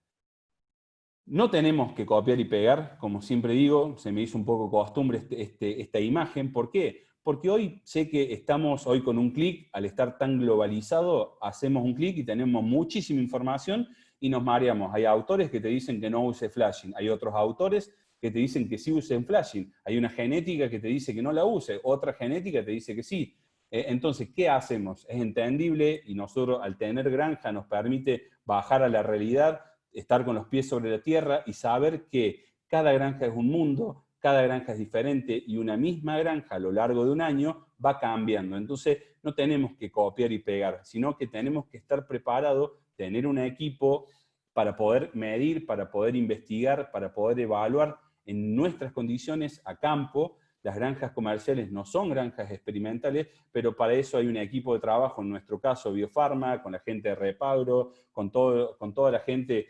No tenemos que copiar y pegar, como siempre digo, se me hizo un poco costumbre esta imagen. ¿Por qué? Porque hoy sé que estamos hoy con un clic, al estar tan globalizado, hacemos un clic y tenemos muchísima información y nos mareamos. Hay autores que te dicen que no use flashing, hay otros autores que te dicen que sí usen flashing, hay una genética que te dice que no la use, otra genética te dice que sí. Entonces, ¿qué hacemos? Es entendible y nosotros al tener granja nos permite bajar a la realidad, estar con los pies sobre la tierra y saber que cada granja es un mundo, cada granja es diferente y una misma granja a lo largo de un año va cambiando. Entonces no tenemos que copiar y pegar, sino que tenemos que estar preparados, tener un equipo para poder medir, para poder investigar, para poder evaluar en nuestras condiciones a campo. Las granjas comerciales no son granjas experimentales, pero para eso hay un equipo de trabajo, en nuestro caso Biofarma, con la gente de Repagro, con toda la gente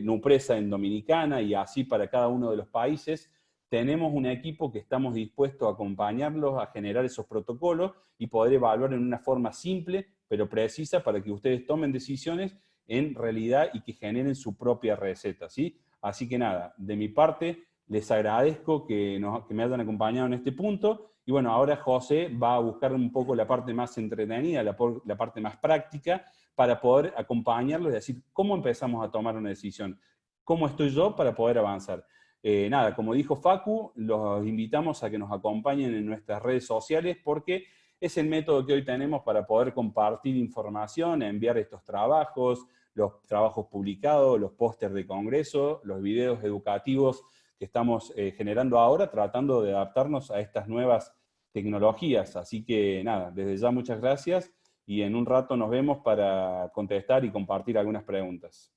Nupresa en Dominicana y así para cada uno de los países. Tenemos un equipo que estamos dispuestos a acompañarlos a generar esos protocolos y poder evaluar en una forma simple, pero precisa, para que ustedes tomen decisiones en realidad y que generen su propia receta, ¿sí? Así que nada, de mi parte, les agradezco que me hayan acompañado en este punto. Y bueno, ahora José va a buscar un poco la parte más entretenida, la parte más práctica, para poder acompañarlos y decir cómo empezamos a tomar una decisión. ¿Cómo estoy yo para poder avanzar? Nada, como dijo Facu, los invitamos a que nos acompañen en nuestras redes sociales porque es el método que hoy tenemos para poder compartir información, enviar estos trabajos, los trabajos publicados, los pósters de congreso, los videos educativos que estamos generando ahora, tratando de adaptarnos a estas nuevas tecnologías. Así que nada, desde ya muchas gracias y en un rato nos vemos para contestar y compartir algunas preguntas.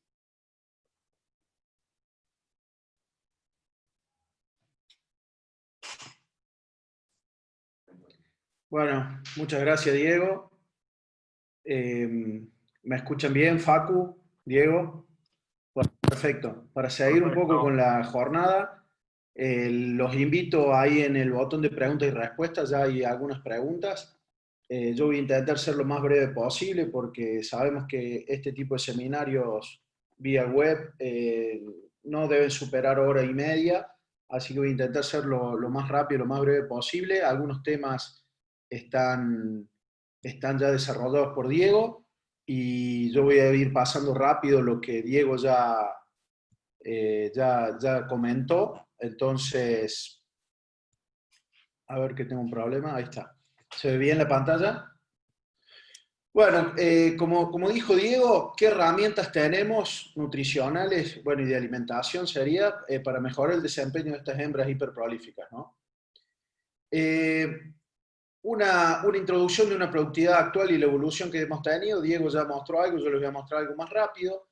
Bueno, muchas gracias, Diego. ¿Me escuchan bien, Facu, Diego? Bueno, perfecto. Para seguir un poco con la jornada, los invito ahí en el botón de preguntas y respuestas, ya hay algunas preguntas. Yo voy a intentar ser lo más breve posible porque sabemos que este tipo de seminarios vía web no deben superar hora y media, así que voy a intentar ser lo más rápido, lo más breve posible. Algunos temas están ya desarrollados por Diego y yo voy a ir pasando rápido lo que Diego ya comentó. Entonces, a ver que tengo un problema, ahí está. ¿Se ve bien la pantalla? Bueno, como dijo Diego, ¿qué herramientas tenemos nutricionales, bueno, y de alimentación sería para mejorar el desempeño de estas hembras hiperprolíficas, ¿no? Una introducción de una productividad actual y la evolución que hemos tenido. Diego ya mostró algo, yo les voy a mostrar algo más rápido.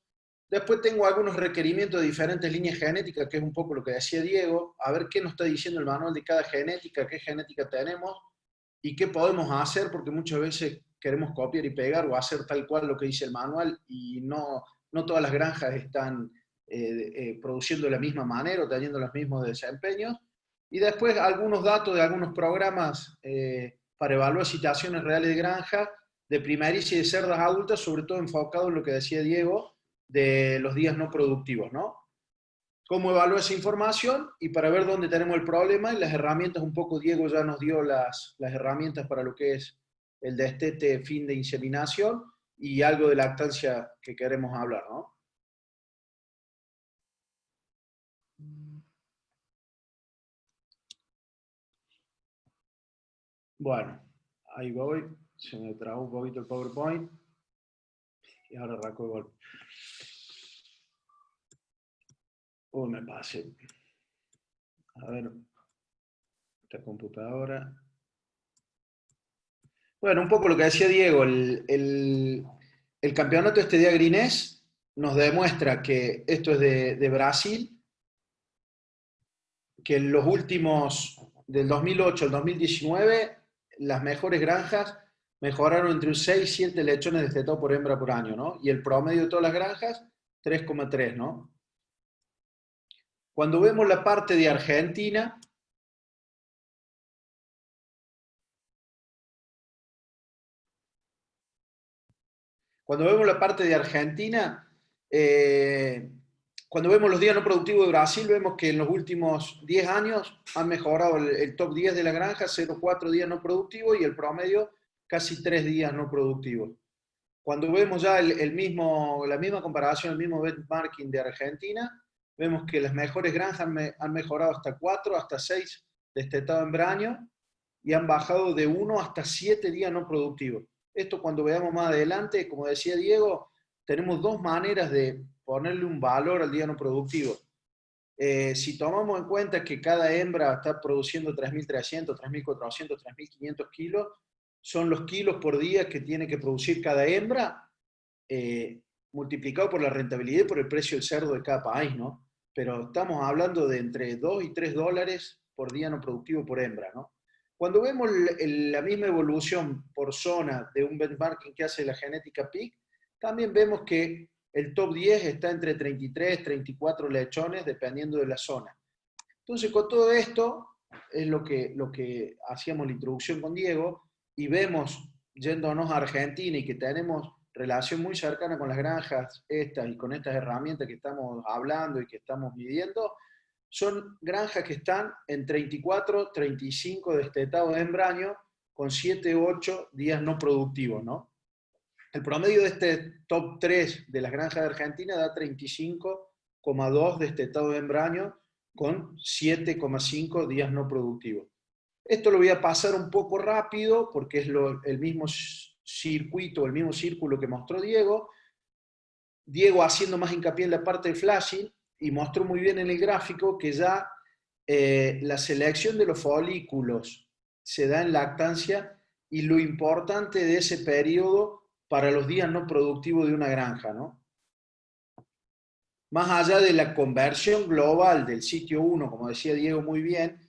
Después tengo algunos requerimientos de diferentes líneas genéticas, que es un poco lo que decía Diego, a ver qué nos está diciendo el manual de cada genética, qué genética tenemos y qué podemos hacer, porque muchas veces queremos copiar y pegar o hacer tal cual lo que dice el manual y no todas las granjas están produciendo de la misma manera o teniendo los mismos desempeños. Y después algunos datos de algunos programas para evaluar situaciones reales de granja de primericia y de cerdas adultas, sobre todo enfocado en lo que decía Diego, de los días no productivos, ¿no? Cómo evaluar esa información y para ver dónde tenemos el problema y las herramientas, un poco Diego ya nos dio las herramientas para lo que es el destete fin de inseminación y algo de lactancia que queremos hablar, ¿no? Bueno, ahí voy, se me trabó un poquito el PowerPoint y ahora arranco de golpe. Me pasé. A ver, esta computadora. Bueno, un poco lo que decía Diego, el campeonato este de Agrinés nos demuestra que esto es de Brasil, que en los últimos, del 2008 al 2019, las mejores granjas mejoraron entre un 6 y 7 lechones destetados por hembra por año, ¿no? Y el promedio de todas las granjas, 3,3, ¿no? Cuando vemos la parte de Argentina, cuando vemos los días no productivos de Brasil, vemos que en los últimos 10 años han mejorado el top 10 de la granja, 0,4 días no productivos y el promedio casi 3 días no productivos. Cuando vemos ya la misma comparación, el mismo benchmarking de Argentina, vemos que las mejores granjas han mejorado hasta 4, hasta 6 destetado en braño y han bajado de 1 hasta 7 días no productivos. Esto cuando veamos más adelante, como decía Diego, tenemos dos maneras de ponerle un valor al día no productivo. Si tomamos en cuenta que cada hembra está produciendo 3.300, 3.400, 3.500 kilos, son los kilos por día que tiene que producir cada hembra, multiplicado por la rentabilidad y por el precio del cerdo de cada país, ¿no? Pero estamos hablando de entre 2 y 3 dólares por día no productivo por hembra, ¿no? Cuando vemos la misma evolución por zona de un benchmarking que hace la genética PIC, también vemos que el top 10 está entre 33 y 34 lechones, dependiendo de la zona. Entonces, con todo esto, es lo que hacíamos la introducción con Diego, y vemos, yéndonos a Argentina, y que tenemos relación muy cercana con las granjas estas y con estas herramientas que estamos hablando y que estamos midiendo, son granjas que están en 34, 35 destetados de hembraño con 7, 8 días no productivos, ¿no? El promedio de este top 3 de las granjas de Argentina da 35,2 destetados de hembraño con 7,5 días no productivos. Esto lo voy a pasar un poco rápido porque es el mismo circuito, el mismo círculo que mostró Diego. Diego haciendo más hincapié en la parte de flashing, y mostró muy bien en el gráfico que ya la selección de los folículos se da en lactancia y lo importante de ese periodo para los días no productivos de una granja, ¿no? Más allá de la conversión global del sitio 1, como decía Diego muy bien,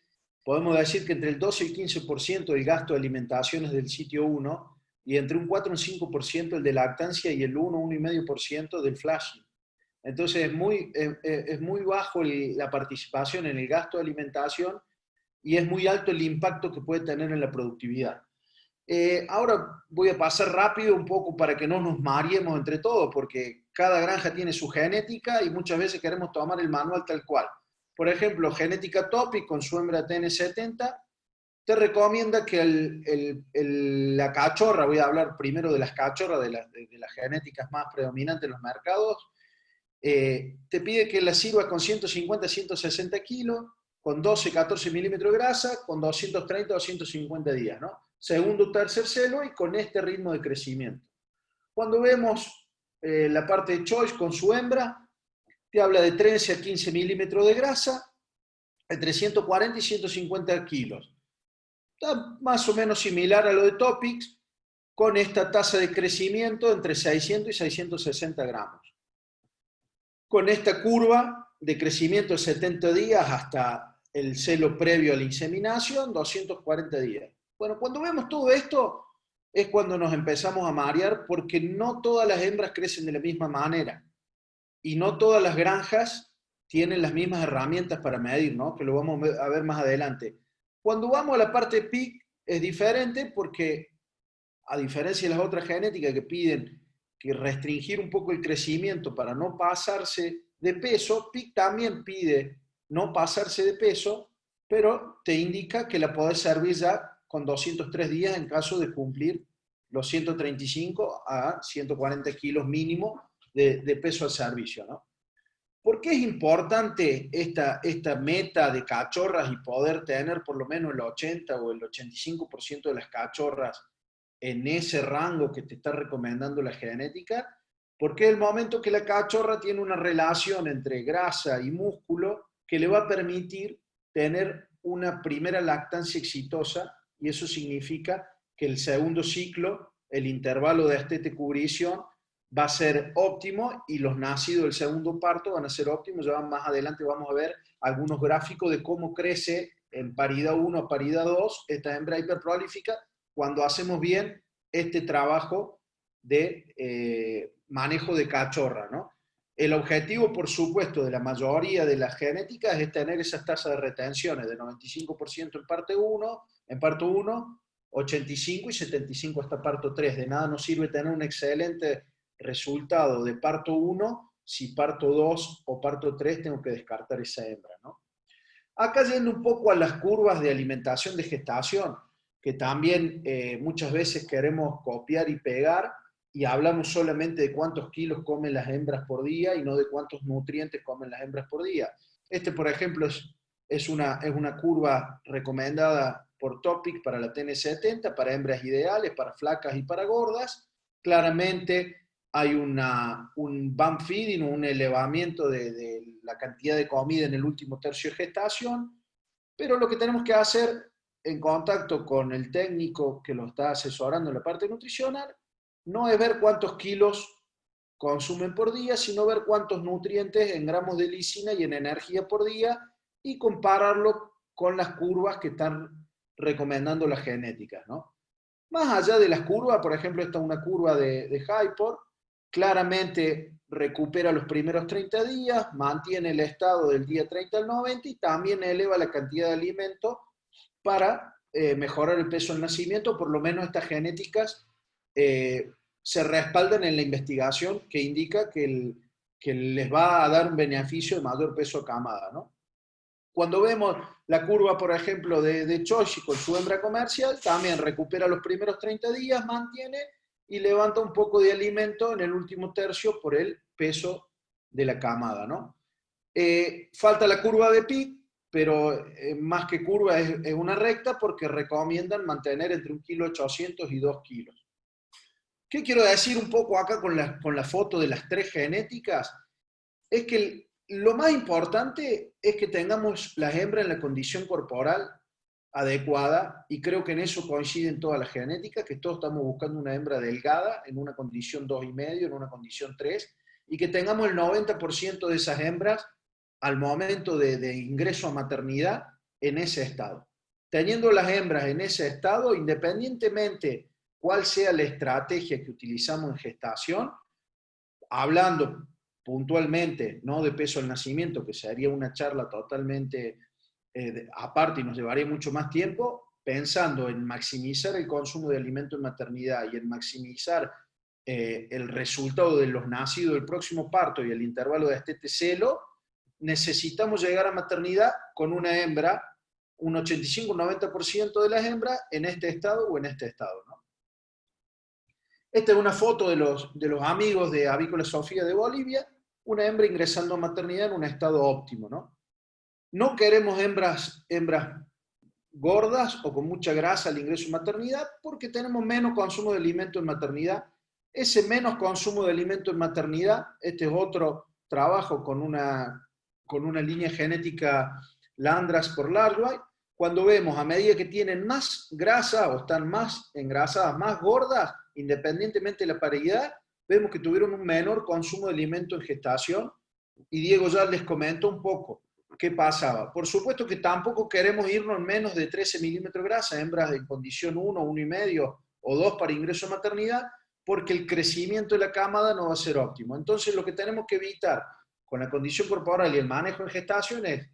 podemos decir que entre el 12 y el 15% del gasto de alimentación es del sitio 1 y entre un 4 y un 5% el de lactancia y el 1,5% del flashing. Entonces es muy bajo la participación en el gasto de alimentación y es muy alto el impacto que puede tener en la productividad. Ahora voy a pasar rápido un poco para que no nos mareemos entre todos, porque cada granja tiene su genética y muchas veces queremos tomar el manual tal cual. Por ejemplo, Genética Topic con su hembra TN70 te recomienda que la cachorra, voy a hablar primero de las cachorras, de las genéticas más predominantes en los mercados, te pide que la sirva con 150 a 160 kilos, con 12, 14 milímetros de grasa, con 230 a 250 días, ¿no? Segundo o tercer celo y con este ritmo de crecimiento. Cuando vemos la parte de Choice con su hembra, te habla de 13 a 15 milímetros de grasa, entre 140 y 150 kilos. Está más o menos similar a lo de Topics, con esta tasa de crecimiento entre 600 y 660 gramos. Con esta curva de crecimiento de 70 días hasta el celo previo a la inseminación, 240 días. Bueno, cuando vemos todo esto es cuando nos empezamos a marear porque no todas las hembras crecen de la misma manera y no todas las granjas tienen las mismas herramientas para medir, ¿no? Que lo vamos a ver más adelante. Cuando vamos a la parte PIC es diferente porque a diferencia de las otras genéticas que piden que restringir un poco el crecimiento para no pasarse de peso, PIC también pide no pasarse de peso, pero te indica que la podés servir ya con 203 días en caso de cumplir los 135 a 140 kilos mínimo de peso al servicio, ¿no? ¿Por qué es importante esta meta de cachorras y poder tener por lo menos el 80 o el 85% de las cachorras en ese rango que te está recomendando la genética? Porque es el momento que la cachorra tiene una relación entre grasa y músculo que le va a permitir tener una primera lactancia exitosa, y eso significa que el segundo ciclo, el intervalo de destete-cubrición, va a ser óptimo y los nacidos del segundo parto van a ser óptimos. Ya más adelante vamos a ver algunos gráficos de cómo crece en paridad 1 a paridad 2 esta hembra hiperprolífica cuando hacemos bien este trabajo de manejo de cachorra, ¿no? El objetivo, por supuesto, de la mayoría de las genéticas es tener esas tasas de retenciones de 95% en parto 1, 85 y 75 hasta parto 3. De nada nos sirve tener un excelente resultado de parto 1 si parto 2 o parto 3 tengo que descartar esa hembra, ¿no? Acá yendo un poco a las curvas de alimentación de gestación, que también muchas veces queremos copiar y pegar, y hablamos solamente de cuántos kilos comen las hembras por día y no de cuántos nutrientes comen las hembras por día. Este, por ejemplo, es una curva recomendada por Topic para la TN70, para hembras ideales, para flacas y para gordas. Claramente hay un bump feeding, un elevamiento de la cantidad de comida en el último tercio de gestación, pero lo que tenemos que hacer en contacto con el técnico que lo está asesorando en la parte nutricional no es ver cuántos kilos consumen por día, sino ver cuántos nutrientes en gramos de lisina y en energía por día y compararlo con las curvas que están recomendando las genéticas, ¿no? Más allá de las curvas, por ejemplo, esta es una curva de Hypor, claramente recupera los primeros 30 días, mantiene el estado del día 30 al 90 y también eleva la cantidad de alimento para mejorar el peso al nacimiento. Por lo menos estas genéticas se respaldan en la investigación que indica que les va a dar un beneficio de mayor peso a camada, ¿no? Cuando vemos la curva, por ejemplo, de Choshi con su hembra comercial, también recupera los primeros 30 días, mantiene y levanta un poco de alimento en el último tercio por el peso de la camada, ¿no? Falta la curva de PIC, pero más que curva es una recta porque recomiendan mantener entre 1,8 kg y 2 kilos. ¿Qué quiero decir un poco acá con la foto de las 3 genéticas? Es que lo más importante es que tengamos las hembras en la condición corporal adecuada, y creo que en eso coinciden todas las genéticas, que todos estamos buscando una hembra delgada, en una condición 2,5, en una condición 3, y que tengamos el 90% de esas hembras al momento de ingreso a maternidad en ese estado. Teniendo las hembras en ese estado, independientemente cuál sea la estrategia que utilizamos en gestación, hablando puntualmente, no de peso al nacimiento, que sería una charla totalmente aparte y nos llevaría mucho más tiempo, pensando en maximizar el consumo de alimento en maternidad y en maximizar el resultado de los nacidos del próximo parto y el intervalo de destete-celo, necesitamos llegar a maternidad con una hembra, un 85-90% de las hembras en este estado o en este estado, ¿no? Esta es una foto de los amigos de Avícola Sofía de Bolivia, una hembra ingresando a maternidad en un estado óptimo, ¿no? No queremos hembras gordas o con mucha grasa al ingreso a maternidad porque tenemos menos consumo de alimento en maternidad. Ese menos consumo de alimento en maternidad, este es otro trabajo con una línea genética Landras por Larsway. Cuando vemos a medida que tienen más grasa o están más engrasadas, más gordas, independientemente de la paridad, vemos que tuvieron un menor consumo de alimento en gestación, y Diego ya les comentó un poco qué pasaba. Por supuesto que tampoco queremos irnos en menos de 13 milímetros de grasa, hembras en condición 1, 1,5 o 2 para ingreso a maternidad, porque el crecimiento de la cámara no va a ser óptimo. Entonces lo que tenemos que evitar con la condición corporal y el manejo en gestación es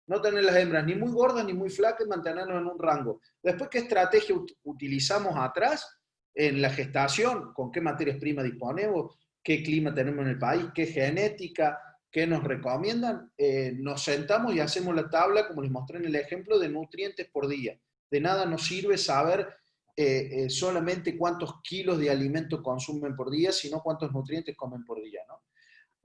no tener las hembras ni muy gordas ni muy flacas y mantenernos en un rango. Después, ¿qué estrategia utilizamos atrás? en la gestación, con qué materias primas disponemos, qué clima tenemos en el país, qué genética, qué nos recomiendan, nos sentamos y hacemos la tabla, como les mostré en el ejemplo, de nutrientes por día. De nada nos sirve saber solamente cuántos kilos de alimento consumen por día, sino cuántos nutrientes comen por día, ¿no?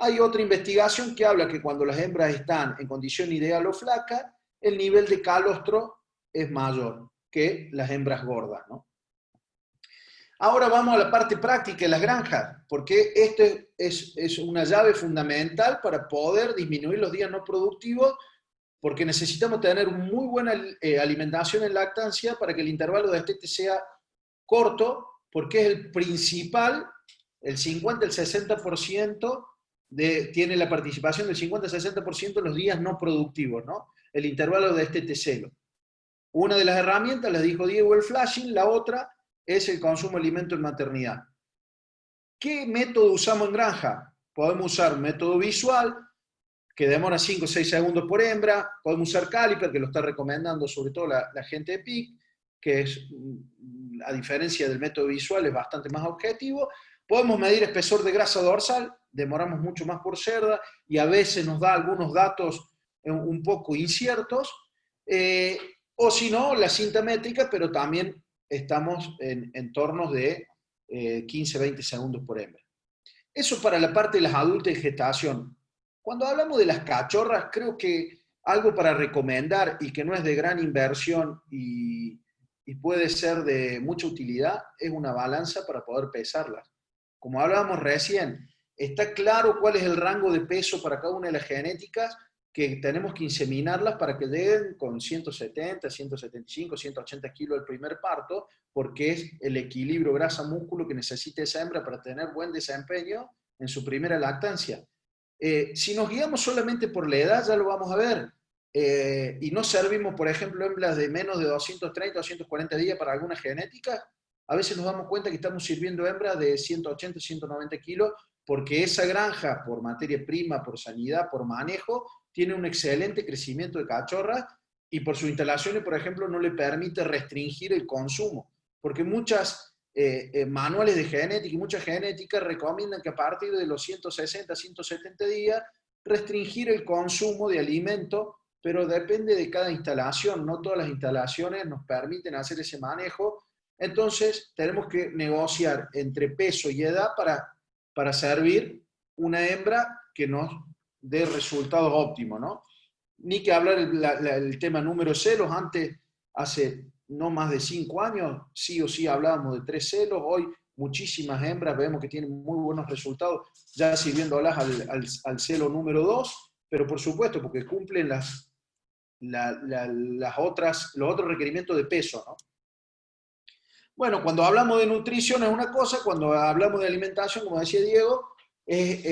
Hay otra investigación que habla que cuando las hembras están en condición ideal o flaca, el nivel de calostro es mayor que las hembras gordas, ¿no? Ahora vamos a la parte práctica de las granjas, porque esto es una llave fundamental para poder disminuir los días no productivos, porque necesitamos tener muy buena alimentación en lactancia para que el intervalo de destete sea corto, porque es el principal, el 50, el 60% tiene la participación del 50-60% en los días no productivos, ¿no? El intervalo de destete celo. Una de las herramientas, les dijo Diego, el flashing, la otra es el consumo de alimento en maternidad. ¿Qué método usamos en granja? Podemos usar un método visual, que demora 5 o 6 segundos por hembra. Podemos usar Caliper, que lo está recomendando sobre todo la gente de PIC, que es, a diferencia del método visual, es bastante más objetivo. Podemos medir espesor de grasa dorsal, demoramos mucho más por cerda, y a veces nos da algunos datos un poco inciertos. O si no, la cinta métrica, pero también estamos en entornos de 15-20 segundos por hembra. Eso para la parte de las adultas y gestación. Cuando hablamos de las cachorras, creo que algo para recomendar y que no es de gran inversión y puede ser de mucha utilidad es una balanza para poder pesarlas. Como hablábamos recién, está claro cuál es el rango de peso para cada una de las genéticas, que tenemos que inseminarlas para que lleguen con 170, 175, 180 kilos el primer parto, porque es el equilibrio grasa-músculo que necesita esa hembra para tener buen desempeño en su primera lactancia. Si nos guiamos solamente por la edad, ya lo vamos a ver, y no servimos, por ejemplo, hembras de menos de 230 o 240 días para algunas genéticas, a veces nos damos cuenta que estamos sirviendo hembras de 180, 190 kilos, porque esa granja, por materia prima, por sanidad, por manejo, tiene un excelente crecimiento de cachorras y por sus instalaciones, por ejemplo, no le permite restringir el consumo, porque muchas manuales de genética y muchas genéticas recomiendan que a partir de los 160, 170 días restringir el consumo de alimento, pero depende de cada instalación, no todas las instalaciones nos permiten hacer ese manejo, entonces tenemos que negociar entre peso y edad para servir una hembra que nos dé resultados óptimos, ¿no? Ni que hablar el tema número celos. Antes, hace no más de 5 años, sí o sí hablábamos de 3 celos. Hoy muchísimas hembras vemos que tienen muy buenos resultados, ya sirviéndolas al celo número 2, pero por supuesto porque cumplen los otros requerimientos de peso, ¿no? Bueno, cuando hablamos de nutrición es una cosa, cuando hablamos de alimentación, como decía Diego, es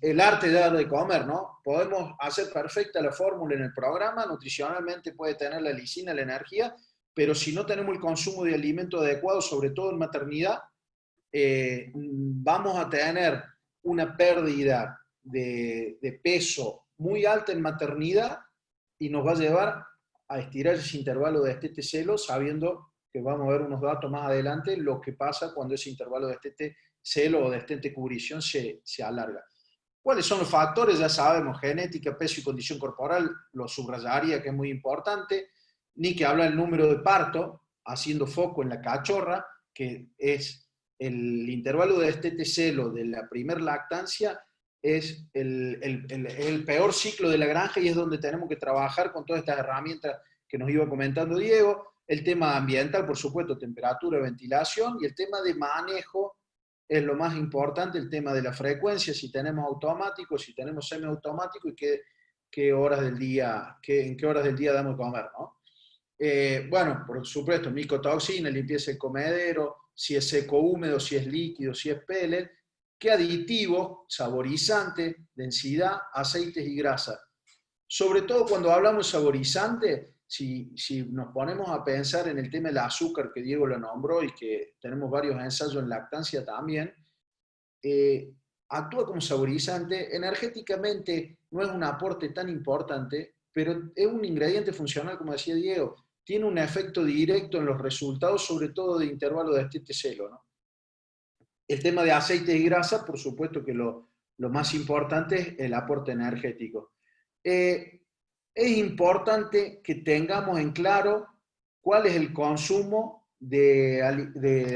el arte de dar de comer, ¿no? Podemos hacer perfecta la fórmula en el programa, nutricionalmente puede tener la lisina, la energía, pero si no tenemos el consumo de alimento adecuado, sobre todo en maternidad, vamos a tener una pérdida de peso muy alta en maternidad y nos va a llevar a estirar ese intervalo de destete celo, sabiendo que vamos a ver unos datos más adelante, lo que pasa cuando ese intervalo de destete celo o destete cubrición se alarga. ¿Cuáles son los factores? Ya sabemos, genética, peso y condición corporal, lo subrayaría que es muy importante, ni que habla el número de parto, haciendo foco en la cachorra, que es el intervalo de destete celo de la primer lactancia, es el peor ciclo de la granja y es donde tenemos que trabajar con todas estas herramientas que nos iba comentando Diego. El tema ambiental, por supuesto, temperatura, ventilación, y el tema de manejo es lo más importante, el tema de la frecuencia, si tenemos automático, si tenemos semiautomático y en qué horas del día damos de comer, ¿no? Bueno, por supuesto, micotoxina, limpieza del comedero, si es seco húmedo, si es líquido, si es pellet, qué aditivos, saborizantes, densidad, aceites y grasas. Sobre todo cuando hablamos de saborizante, si nos ponemos a pensar en el tema del azúcar, que Diego lo nombró y que tenemos varios ensayos en lactancia también, actúa como saborizante. Energéticamente no es un aporte tan importante, pero es un ingrediente funcional, como decía Diego. tiene un efecto directo en los resultados, sobre todo de intervalo de destete-celo, ¿no? El tema de aceite y grasa, por supuesto que lo más importante es el aporte energético. Es importante que tengamos en claro cuál es el consumo de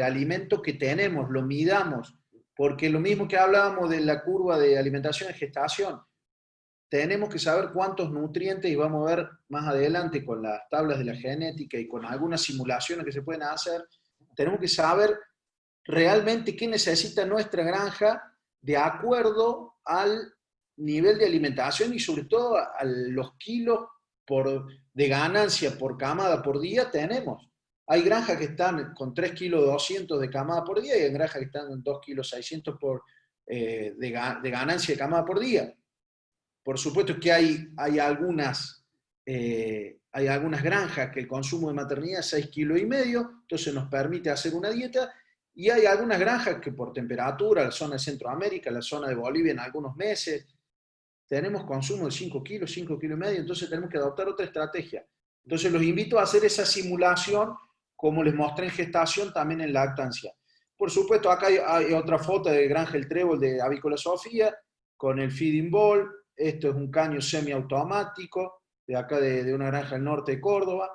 alimento que tenemos, lo midamos, porque lo mismo que hablábamos de la curva de alimentación y gestación, tenemos que saber cuántos nutrientes, y vamos a ver más adelante con las tablas de la genética y con algunas simulaciones que se pueden hacer, tenemos que saber realmente qué necesita nuestra granja de acuerdo al nivel de alimentación y sobre todo a los kilos de ganancia por camada por día tenemos. Hay granjas que están con 3 kilos 200 de camada por día y hay granjas que están en 2 kilos 600 de ganancia de camada por día. Por supuesto que hay algunas granjas que el consumo de maternidad es 6,5 kilos, entonces nos permite hacer una dieta, y hay algunas granjas que por temperatura, la zona de Centroamérica, la zona de Bolivia en algunos meses, tenemos consumo de 5 kilos, 5,5 kilos, entonces tenemos que adoptar otra estrategia. Entonces los invito a hacer esa simulación, como les mostré en gestación, también en lactancia. Por supuesto, acá hay otra foto de Granja El Trébol de Avícola Sofía, con el feeding bowl. Esto es un caño semiautomático, de acá de una granja del norte de Córdoba.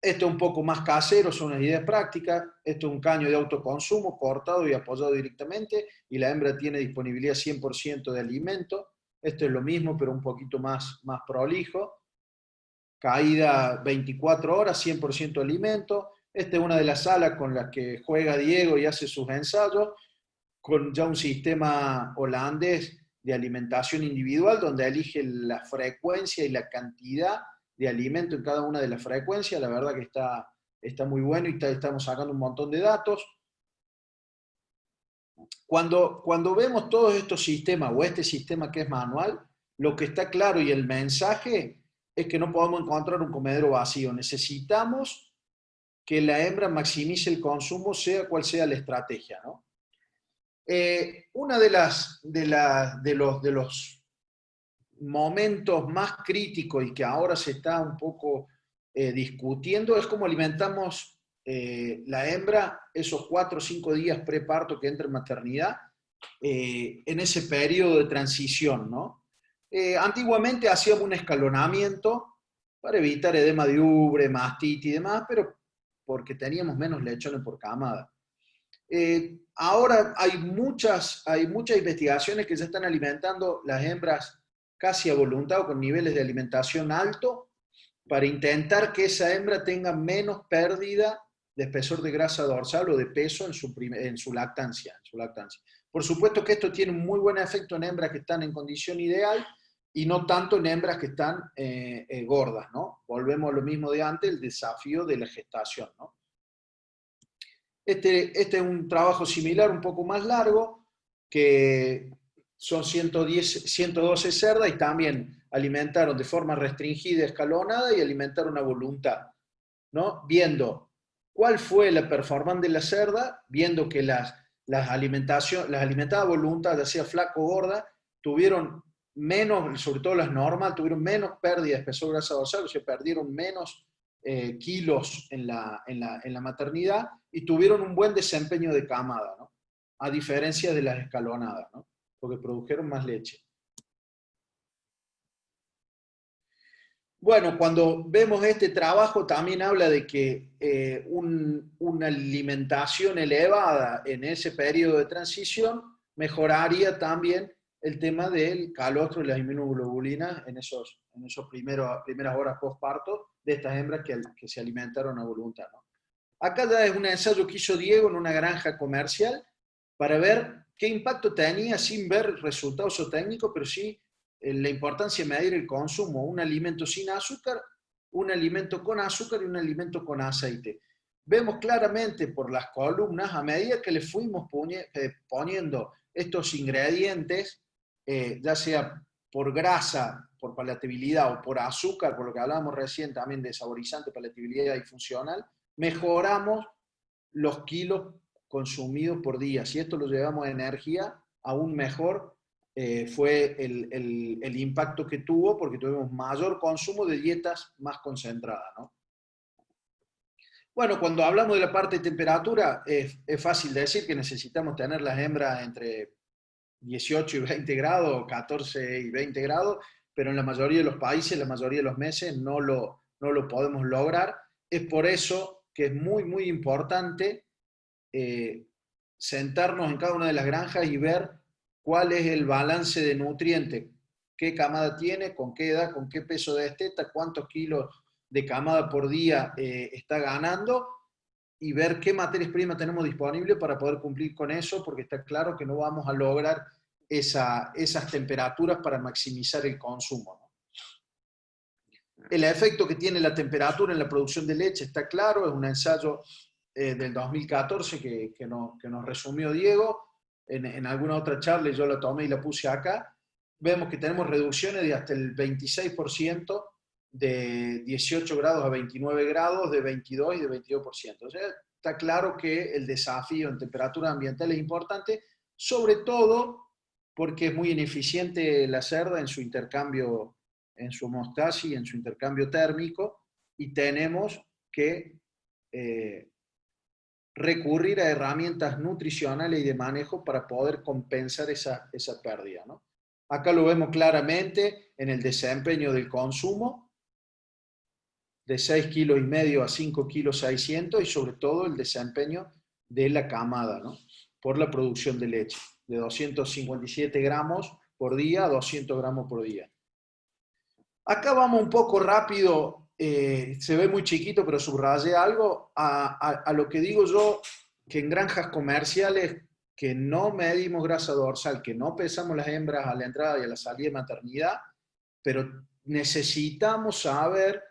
Esto es un poco más casero, son unas ideas prácticas. Esto es un caño de autoconsumo, cortado y apoyado directamente, y la hembra tiene disponibilidad 100% de alimento. Esto es lo mismo, pero un poquito más prolijo. Caída 24 horas, 100% de alimento. Esta es una de las salas con las que juega Diego y hace sus ensayos, con ya un sistema holandés de alimentación individual, donde elige la frecuencia y la cantidad de alimento en cada una de las frecuencias. La verdad que está muy bueno y estamos sacando un montón de datos. Cuando vemos todos estos sistemas, o este sistema que es manual, lo que está claro y el mensaje es que no podemos encontrar un comedero vacío. Necesitamos que la hembra maximice el consumo, sea cual sea la estrategia, ¿no? Una de los momentos más críticos y que ahora se está un poco discutiendo es cómo alimentamos la hembra esos 4 o 5 días preparto que entra en maternidad, en ese periodo de transición, ¿no? Antiguamente hacíamos un escalonamiento para evitar edema de ubre, mastitis y demás, pero porque teníamos menos lechones por camada. Ahora hay muchas investigaciones que ya están alimentando las hembras casi a voluntad o con niveles de alimentación alto, para intentar que esa hembra tenga menos pérdida de espesor de grasa dorsal o de peso en su lactancia. Por supuesto que esto tiene un muy buen efecto en hembras que están en condición ideal y no tanto en hembras que están gordas, ¿no? Volvemos a lo mismo de antes, el desafío de la gestación, ¿no? Este es un trabajo similar, un poco más largo, que son 112 cerdas y también alimentaron de forma restringida, escalonada, y alimentaron a voluntad, ¿no? Viendo cuál fue la performance de la cerda, viendo que las alimentadas a voluntad, ya sea flaco o gorda, tuvieron menos, sobre todo las normal, tuvieron menos pérdida de espesor grasa dorsal, o sea, perdieron menos kilos en la maternidad y tuvieron un buen desempeño de camada, ¿no? A diferencia de las escalonadas, ¿no? Porque produjeron más leche. Bueno, cuando vemos este trabajo también habla de que una alimentación elevada en ese periodo de transición mejoraría también el tema del calostro y las inmunoglobulinas en esos primeras horas postparto de estas hembras que se alimentaron a voluntad, ¿no? Acá ya es un ensayo que hizo Diego en una granja comercial para ver qué impacto tenía, sin ver resultados técnicos, pero sí la importancia de medir el consumo. Un alimento sin azúcar, un alimento con azúcar y un alimento con aceite. Vemos claramente por las columnas, a medida que le fuimos poniendo estos ingredientes, ya sea por grasa, por palatabilidad, o por azúcar, por lo que hablábamos recién también de saborizante, palatabilidad y funcional, mejoramos los kilos consumidos por día. Si esto lo llevamos a energía, aún mejor fue el impacto que tuvo, porque tuvimos mayor consumo de dietas más concentradas, ¿no? Bueno, cuando hablamos de la parte de temperatura, es fácil decir que necesitamos tener las hembras entre 18 y 20 grados, 14 y 20 grados, pero en la mayoría de los países, la mayoría de los meses no lo podemos lograr. Es por eso que es muy, muy importante sentarnos en cada una de las granjas y ver cuál es el balance de nutrientes, qué camada tiene, con qué edad, con qué peso de desteta, cuántos kilos de camada por día está ganando, y ver qué materias primas tenemos disponibles para poder cumplir con eso, porque está claro que no vamos a lograr esas temperaturas para maximizar el consumo, ¿no? El efecto que tiene la temperatura en la producción de leche está claro, es un ensayo del 2014 que nos resumió Diego. En alguna otra charla yo la tomé y la puse acá. Vemos que tenemos reducciones de hasta el 26%, de 18 grados a 29 grados, de 22 y de 22%. O sea, está claro que el desafío en temperatura ambiental es importante, sobre todo porque es muy ineficiente la cerda en su intercambio, en su homeostasis, en su intercambio térmico, y tenemos que recurrir a herramientas nutricionales y de manejo para poder compensar esa pérdida, ¿no? Acá lo vemos claramente en el desempeño del consumo, de 6,5 kilos a 5,6 kilos, y sobre todo el desempeño de la camada, ¿no? Por la producción de leche, de 257 gramos por día a 200 gramos por día. Acá vamos un poco rápido, se ve muy chiquito, pero subrayé algo, a lo que digo yo, que en granjas comerciales que no medimos grasa dorsal, que no pesamos las hembras a la entrada y a la salida de maternidad, pero necesitamos saber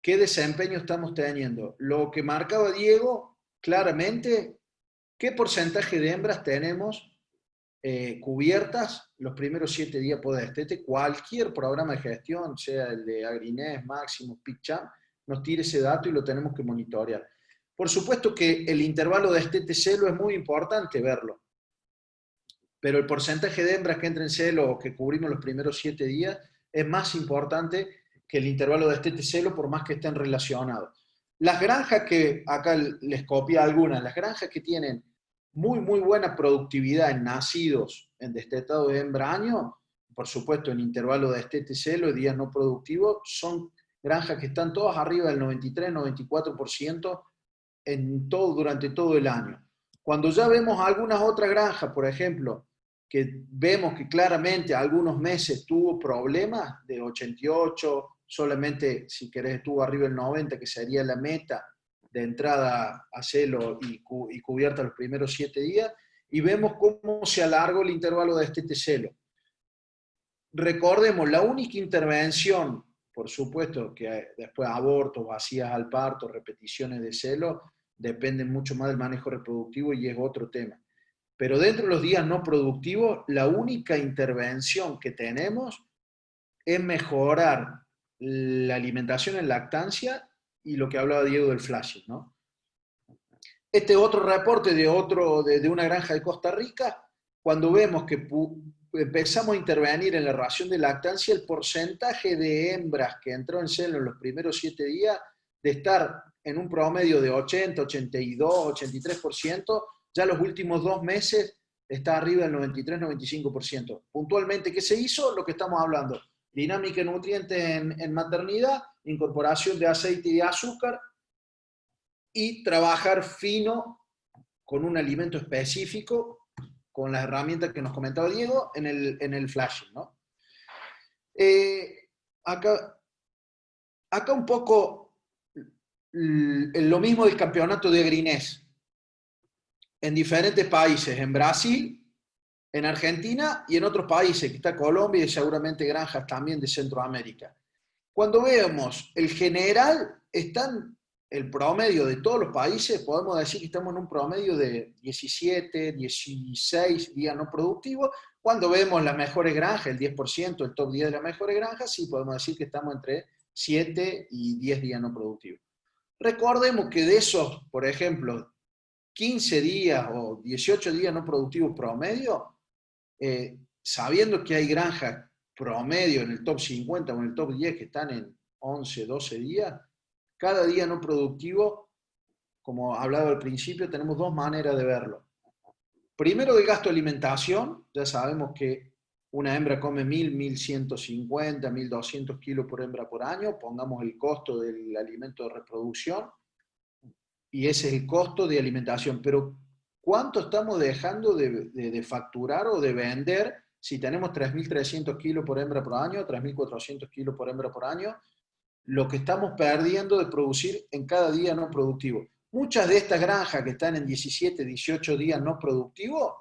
qué desempeño estamos teniendo. Lo que marcaba Diego, claramente, qué porcentaje de hembras tenemos cubiertas los primeros 7 días por destete. Cualquier programa de gestión, sea el de Agrinés, Máximo, PicChamp, nos tire ese dato y lo tenemos que monitorear. Por supuesto que el intervalo de destete celo es muy importante verlo, pero el porcentaje de hembras que entra en celo o que cubrimos los primeros 7 días es más importante que el intervalo de destete celo, por más que estén relacionados. Las granjas que, acá les copié algunas, las granjas que tienen muy, muy buena productividad en nacidos, en destetado de hembra año, por supuesto en intervalo de destete celo y días no productivos, son granjas que están todas arriba del 93-94% durante todo el año. Cuando ya vemos algunas otras granjas, por ejemplo, que vemos que claramente algunos meses tuvo problemas de 88, solamente si querés estuvo arriba del 90, que sería la meta de entrada a celo y cubierta los primeros 7 días, y vemos cómo se alargó el intervalo de destete celo. Recordemos, la única intervención, por supuesto que después abortos, vacías al parto, repeticiones de celo, dependen mucho más del manejo reproductivo y es otro tema. Pero dentro de los días no productivos, la única intervención que tenemos es mejorar la alimentación en lactancia y lo que hablaba Diego del flashing, ¿no? Este otro reporte de una granja de Costa Rica, cuando vemos que empezamos a intervenir en la ración de lactancia, el porcentaje de hembras que entró en celo en los primeros 7 días, de estar en un promedio de 80, 82, 83%, ya los últimos 2 meses está arriba del 93-95%. Puntualmente, ¿qué se hizo? Lo que estamos hablando. Dinámica de nutrientes en maternidad, incorporación de aceite y de azúcar, y trabajar fino con un alimento específico, con las herramientas que nos comentaba Diego, en el flashing, ¿no? Acá un poco lo mismo del campeonato de Agrinés. En diferentes países, en Brasil, en Argentina y en otros países, que está Colombia y seguramente granjas también de Centroamérica. Cuando vemos el general, el promedio de todos los países, podemos decir que estamos en un promedio de 17, 16 días no productivos. Cuando vemos las mejores granjas, el 10%, el top 10 de las mejores granjas, sí podemos decir que estamos entre 7 y 10 días no productivos. Recordemos que de esos, por ejemplo, 15 días o 18 días no productivos promedio, sabiendo que hay granjas promedio en el top 50 o en el top 10 que están en 11, 12 días, cada día no productivo como hablaba al principio, tenemos dos maneras de verlo. Primero, el gasto de alimentación. Ya sabemos que una hembra come 1.150, 1.200 kilos por hembra por año. Pongamos el costo del alimento de reproducción. Y ese es el costo de alimentación. Pero, ¿cuánto estamos dejando de facturar o de vender si tenemos 3.300 kilos por hembra por año, 3.400 kilos por hembra por año? Lo que estamos perdiendo de producir en cada día no productivo. Muchas de estas granjas que están en 17, 18 días no productivos,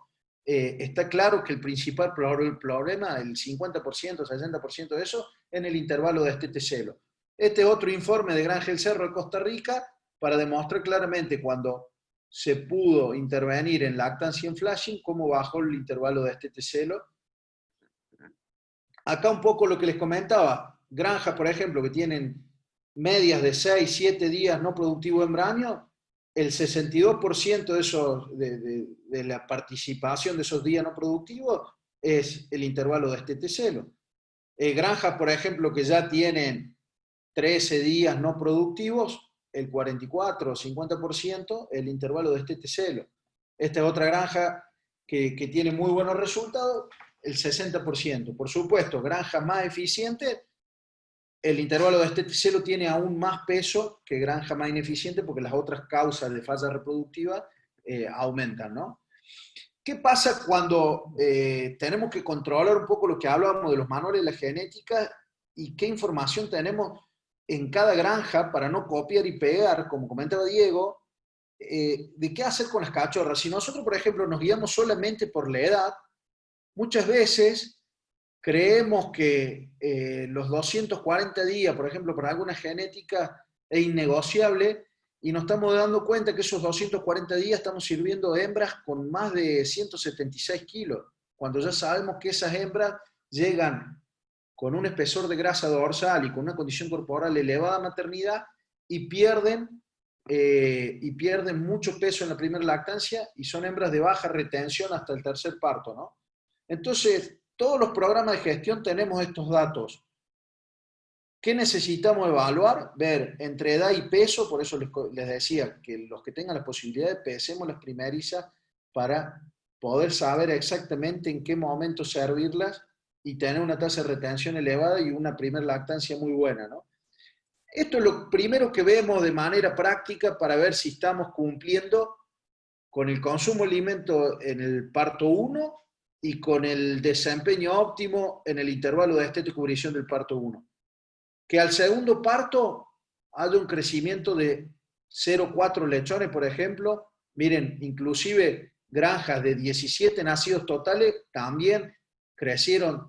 está claro que el principal problema, el 50%, 60% de eso, en el intervalo de destete-celo. Este otro informe de Granja El Cerro de Costa Rica, para demostrar claramente cuando se pudo intervenir en lactancia y en flashing, cómo bajó el intervalo de destete-celo. Acá un poco lo que les comentaba, granjas, por ejemplo, que tienen medias de 6, 7 días no productivo hembra año, el 62% de la participación de esos días no productivos es el intervalo de destete-celo. Granjas, por ejemplo, que ya tienen 13 días no productivos, el 44 o 50% el intervalo de destete-celo. Esta es otra granja que tiene muy buenos resultados, el 60%. Por supuesto, granjas más eficientes, el intervalo de destete-celo tiene aún más peso que granja más ineficiente porque las otras causas de falla reproductiva aumentan, ¿no? ¿Qué pasa cuando tenemos que controlar un poco lo que hablábamos de los manuales de la genética y qué información tenemos en cada granja para no copiar y pegar, como comentaba Diego, de qué hacer con las cachorras? Si nosotros, por ejemplo, nos guiamos solamente por la edad, muchas veces creemos que los 240 días, por ejemplo, para alguna genética es innegociable y nos estamos dando cuenta que esos 240 días estamos sirviendo hembras con más de 176 kilos, cuando ya sabemos que esas hembras llegan con un espesor de grasa dorsal y con una condición corporal elevada a maternidad y pierden mucho peso en la primera lactancia y son hembras de baja retención hasta el tercer parto, ¿no? Entonces, todos los programas de gestión tenemos estos datos. ¿Qué necesitamos evaluar? Ver entre edad y peso, por eso les decía que los que tengan la posibilidad de pesemos las primerizas para poder saber exactamente en qué momento servirlas y tener una tasa de retención elevada y una primera lactancia muy buena, ¿no? Esto es lo primero que vemos de manera práctica para ver si estamos cumpliendo con el consumo de alimento en el parto 1 y con el desempeño óptimo en el intervalo de destete y cubrición del parto 1. Que al segundo parto haya un crecimiento de 0,4 lechones, por ejemplo. Miren, inclusive granjas de 17 nacidos totales también crecieron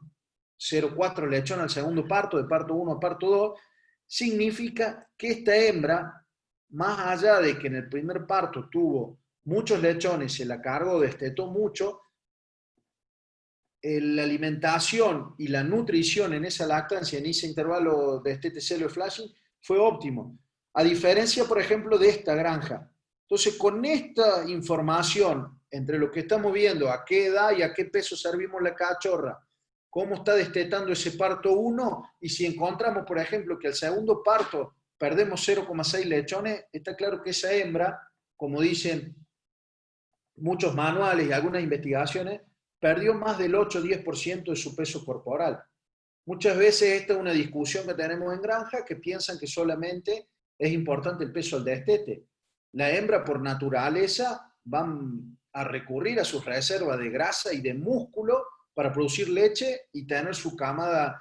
0,4 lechones al segundo parto, de parto 1 a parto 2. Significa que esta hembra, más allá de que en el primer parto tuvo muchos lechones, se la cargó, destetó mucho, la alimentación y la nutrición en esa lactancia, en ese intervalo de destete-celo y flashing, fue óptimo. A diferencia, por ejemplo, de esta granja. Entonces, con esta información, entre lo que estamos viendo, a qué edad y a qué peso servimos la cachorra, cómo está destetando ese parto 1, y si encontramos, por ejemplo, que al segundo parto perdemos 0,6 lechones, está claro que esa hembra, como dicen muchos manuales y algunas investigaciones, perdió más del 8 o 10% de su peso corporal. Muchas veces esta es una discusión que tenemos en granja, que piensan que solamente es importante el peso al destete. La hembra, por naturaleza, van a recurrir a sus reservas de grasa y de músculo para producir leche y tener su camada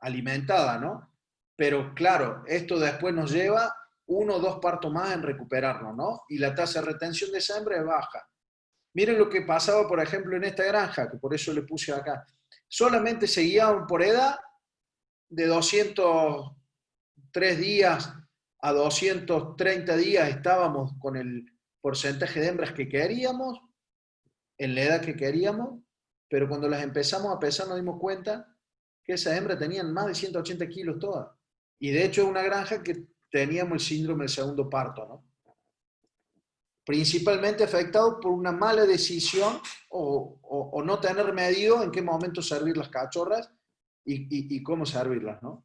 alimentada, ¿no? Pero claro, esto después nos lleva 1 o 2 partos más en recuperarnos, ¿no? Y la tasa de retención de esa hembra es baja. Miren lo que pasaba, por ejemplo, en esta granja, que por eso le puse acá. Solamente se guiaban por edad, de 203 días a 230 días estábamos con el porcentaje de hembras que queríamos, en la edad que queríamos, pero cuando las empezamos a pesar nos dimos cuenta que esas hembras tenían más de 180 kilos todas. Y de hecho es una granja que teníamos el síndrome del segundo parto, ¿no? Principalmente afectado por una mala decisión o no tener medido en qué momento servir las cachorras y cómo servirlas, ¿no?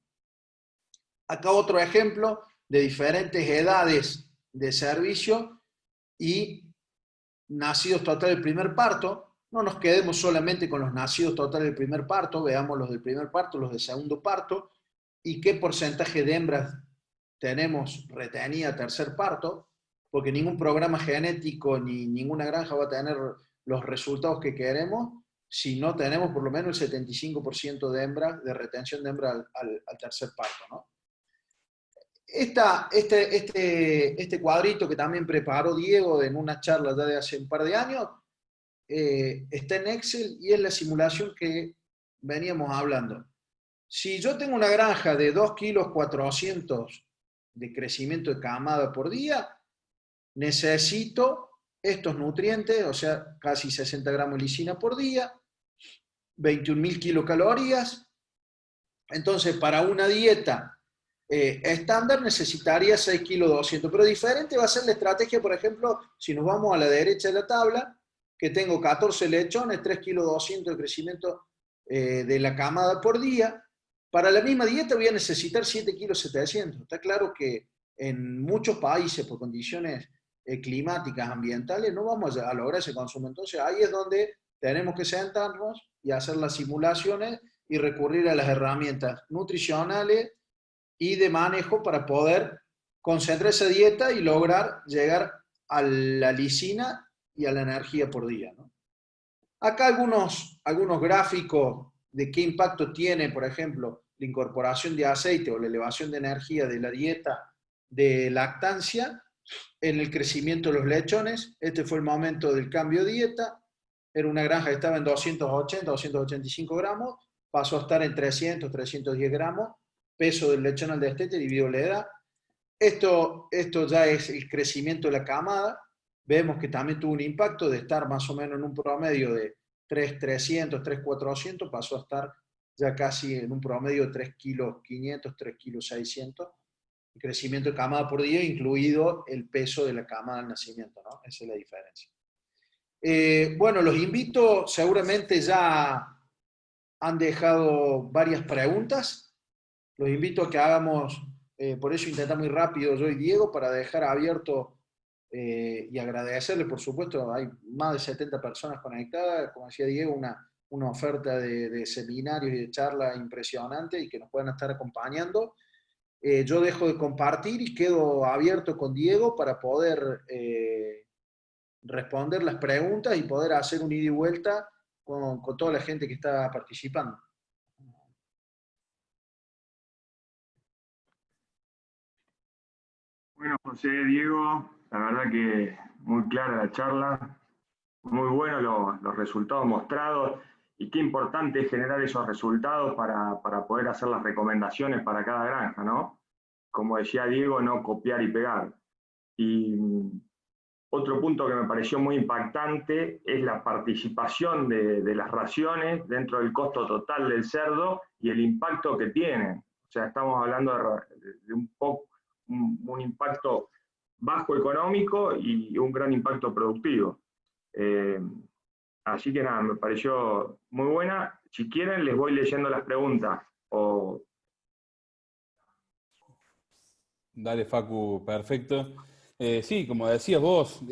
Acá otro ejemplo de diferentes edades de servicio y nacidos totales del primer parto. No nos quedemos solamente con los nacidos totales del primer parto, veamos los del primer parto, los del segundo parto, y qué porcentaje de hembras tenemos retenida tercer parto, porque ningún programa genético ni ninguna granja va a tener los resultados que queremos si no tenemos por lo menos el 75% de hembras, de retención de hembras al tercer parto, ¿no? Este cuadrito que también preparó Diego en una charla ya de hace un par de años, está en Excel y es la simulación que veníamos hablando. Si yo tengo una granja de 2,4 kilos de crecimiento de camada por día, necesito estos nutrientes, o sea, casi 60 gramos de lisina por día, 21.000 kilocalorías. Entonces, para una dieta estándar necesitaría 6,2 kilos, pero diferente va a ser la estrategia, por ejemplo, si nos vamos a la derecha de la tabla, que tengo 14 lechones, 3,2 kilos de crecimiento de la camada por día. Para la misma dieta voy a necesitar 7,7 kilos. Está claro que en muchos países, por condiciones climáticas, ambientales, no vamos a lograr ese consumo. Entonces ahí es donde tenemos que sentarnos y hacer las simulaciones y recurrir a las herramientas nutricionales y de manejo para poder concentrar esa dieta y lograr llegar a la lisina y a la energía por día, ¿no? Acá algunos gráficos de qué impacto tiene, por ejemplo, la incorporación de aceite o la elevación de energía de la dieta de lactancia en el crecimiento de los lechones. Este fue el momento del cambio de dieta. Era una granja que estaba en 280, 285 gramos, pasó a estar en 300, 310 gramos, peso del lechón al destete dividido la edad. Esto ya es el crecimiento de la camada. Vemos que también tuvo un impacto de estar más o menos en un promedio de 3,300, 3,400, pasó a estar ya casi en un promedio de 3,500, 3,600. El crecimiento de camada por día, incluido el peso de la camada al nacimiento, ¿no? Esa es la diferencia. Bueno, los invito, seguramente ya han dejado varias preguntas. Los invito a que hagamos, por eso intentamos muy rápido yo y Diego, para dejar abierto y agradecerle, por supuesto, hay más de 70 personas conectadas, como decía Diego, una oferta de seminarios y de charla impresionante y que nos puedan estar acompañando. Yo dejo de compartir y quedo abierto con Diego para poder responder las preguntas y poder hacer un ida y vuelta con toda la gente que está participando. Bueno, José, Diego, la verdad que muy clara la charla, muy buenos los resultados mostrados y qué importante es generar esos resultados para poder hacer las recomendaciones para cada granja, ¿no? Como decía Diego, no copiar y pegar. Y otro punto que me pareció muy impactante es la participación de las raciones dentro del costo total del cerdo y el impacto que tienen. O sea, estamos hablando de un impacto bajo económico y un gran impacto productivo. Así que nada, me pareció muy buena. Si quieren, les voy leyendo las preguntas. Dale, Facu, perfecto. Sí, como decías vos,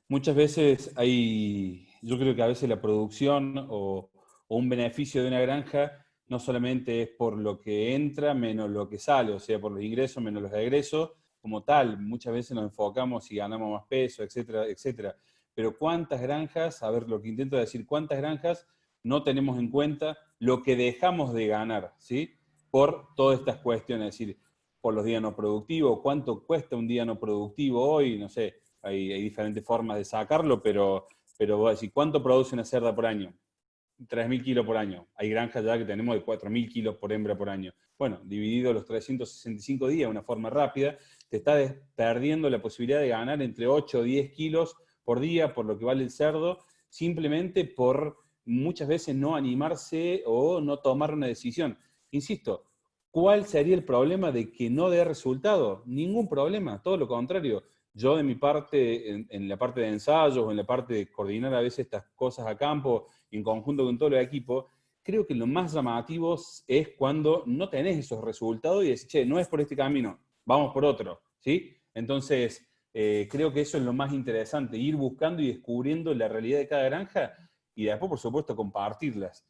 muchas veces yo creo que a veces la producción o un beneficio de una granja no solamente es por lo que entra menos lo que sale, o sea, por los ingresos menos los egresos, como tal, muchas veces nos enfocamos y ganamos más peso, etcétera, etcétera. Pero ¿cuántas granjas, a ver, lo que intento decir, cuántas granjas no tenemos en cuenta lo que dejamos de ganar, ¿sí? Por todas estas cuestiones, es decir, por los días no productivos, cuánto cuesta un día no productivo hoy, no sé, hay diferentes formas de sacarlo, pero voy a decir, ¿cuánto produce una cerda por año? 3.000 kilos por año. Hay granjas ya que tenemos de 4.000 kilos por hembra por año. Bueno, dividido los 365 días de una forma rápida, te estás perdiendo la posibilidad de ganar entre 8 o 10 kilos por día por lo que vale el cerdo, simplemente por muchas veces no animarse o no tomar una decisión. Insisto, ¿cuál sería el problema de que no dé resultado? Ningún problema, todo lo contrario. Yo de mi parte, en la parte de ensayos o en la parte de coordinar a veces estas cosas a campo, en conjunto con todo el equipo, creo que lo más llamativo es cuando no tenés esos resultados y decís, che, no es por este camino, vamos por otro, ¿sí? Entonces, creo que eso es lo más interesante, ir buscando y descubriendo la realidad de cada granja y después, por supuesto, compartirlas.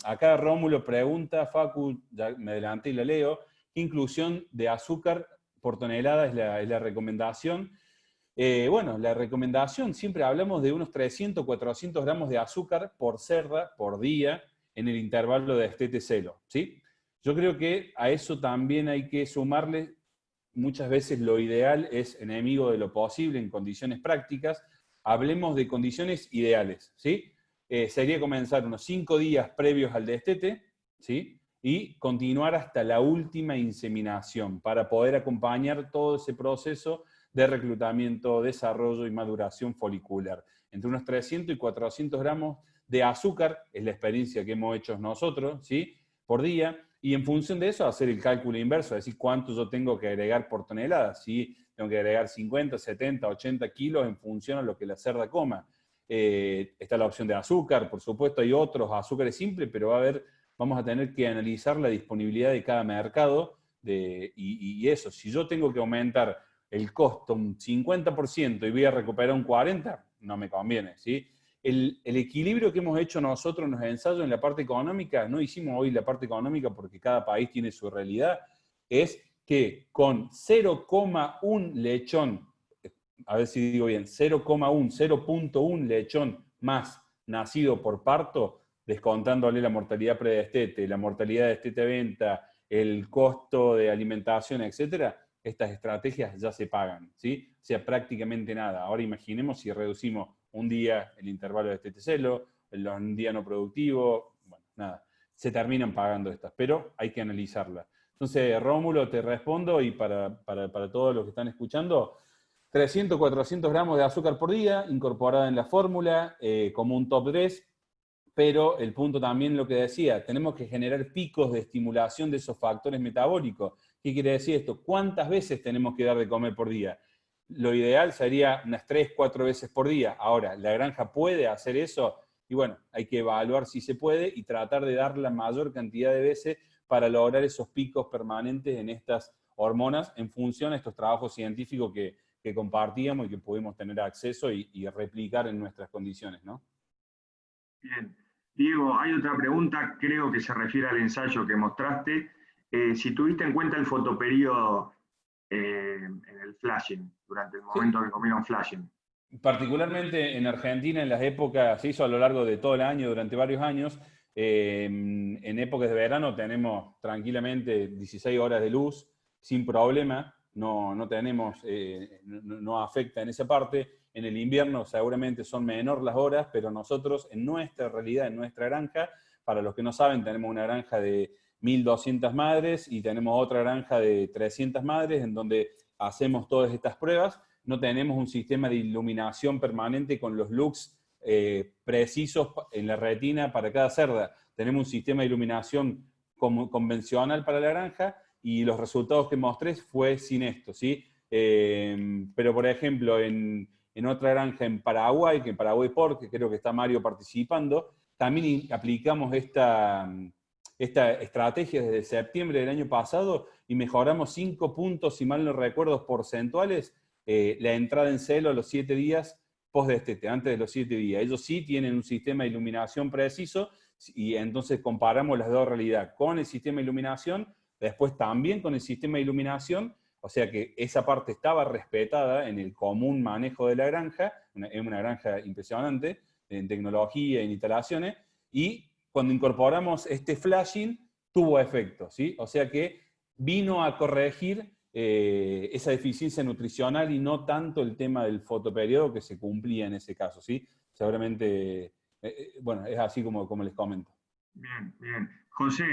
Acá Rómulo pregunta, Facu, ya me adelanté y la leo, ¿qué inclusión de azúcar por tonelada es la recomendación? Bueno, la recomendación, siempre hablamos de unos 300, 400 gramos de azúcar por cerda, por día, en el intervalo de destete-celo, ¿sí? Yo creo que a eso también hay que sumarle, muchas veces lo ideal es enemigo de lo posible en condiciones prácticas. Hablemos de condiciones ideales, ¿sí? Sería comenzar unos 5 días previos al destete, ¿sí? Y continuar hasta la última inseminación para poder acompañar todo ese proceso de reclutamiento, desarrollo y maduración folicular. Entre unos 300 y 400 gramos de azúcar, es la experiencia que hemos hecho nosotros, ¿sí? Por día, y en función de eso hacer el cálculo inverso, es decir, cuánto yo tengo que agregar por tonelada, ¿sí? Tengo que agregar 50, 70, 80 kilos en función a lo que la cerda coma. Está la opción de azúcar, por supuesto, hay otros azúcares simples, pero vamos a tener que analizar la disponibilidad de cada mercado, y eso, si yo tengo que aumentar el costo un 50% y voy a recuperar un 40%, no me conviene, ¿sí? El equilibrio que hemos hecho nosotros en los ensayos en la parte económica, no hicimos hoy la parte económica porque cada país tiene su realidad, es que con 0,1 lechón, a ver si digo bien, 0,1 lechón más nacido por parto, descontándole la mortalidad predestete, la mortalidad de destete-venta, el costo de alimentación, etcétera, estas estrategias ya se pagan, ¿sí? O sea, prácticamente nada. Ahora imaginemos si reducimos un día el intervalo de destete-celo, un día no productivo, bueno, nada. Se terminan pagando estas, pero hay que analizarlas. Entonces, Rómulo, te respondo, y para todos los que están escuchando, 300, 400 gramos de azúcar por día, incorporada en la fórmula, como un top 3, pero el punto también lo que decía, tenemos que generar picos de estimulación de esos factores metabólicos. ¿Qué quiere decir esto? ¿Cuántas veces tenemos que dar de comer por día? Lo ideal sería unas 3, 4 veces por día. Ahora, ¿la granja puede hacer eso? Y bueno, hay que evaluar si se puede y tratar de dar la mayor cantidad de veces para lograr esos picos permanentes en estas hormonas en función a estos trabajos científicos que compartíamos y que pudimos tener acceso y replicar en nuestras condiciones, ¿no? Bien. Diego, hay otra pregunta, creo que se refiere al ensayo que mostraste. Si tuviste en cuenta el fotoperíodo en el flashing, durante el Sí. momento que comieron flashing. Particularmente en Argentina, en las épocas, se hizo a lo largo de todo el año, durante varios años, en épocas de verano tenemos tranquilamente 16 horas de luz, sin problema, no tenemos, no afecta en esa parte. En el invierno seguramente son menor las horas, pero nosotros en nuestra realidad, en nuestra granja, para los que no saben, tenemos una granja de 1.200 madres y tenemos otra granja de 300 madres en donde hacemos todas estas pruebas. No tenemos un sistema de iluminación permanente con los lux precisos en la retina para cada cerda. Tenemos un sistema de iluminación convencional para la granja y los resultados que mostré fue sin esto, ¿sí? Pero, por ejemplo, en otra granja en Paraguay, que en Paraguay Pork, que creo que está Mario participando, también aplicamos esta estrategia desde septiembre del año pasado y mejoramos 5 puntos, si mal no recuerdo, porcentuales, la entrada en celo a los 7 días post-destete, antes de los 7 días. Ellos sí tienen un sistema de iluminación preciso y entonces comparamos las dos realidades con el sistema de iluminación, después también con el sistema de iluminación, o sea que esa parte estaba respetada en el común manejo de la granja, es una granja impresionante en tecnología, en instalaciones, y cuando incorporamos este flashing tuvo efecto, ¿sí? O sea que vino a corregir esa deficiencia nutricional y no tanto el tema del fotoperiodo que se cumplía en ese caso, ¿sí? Seguramente, bueno, es así como les comento. Bien, bien. José,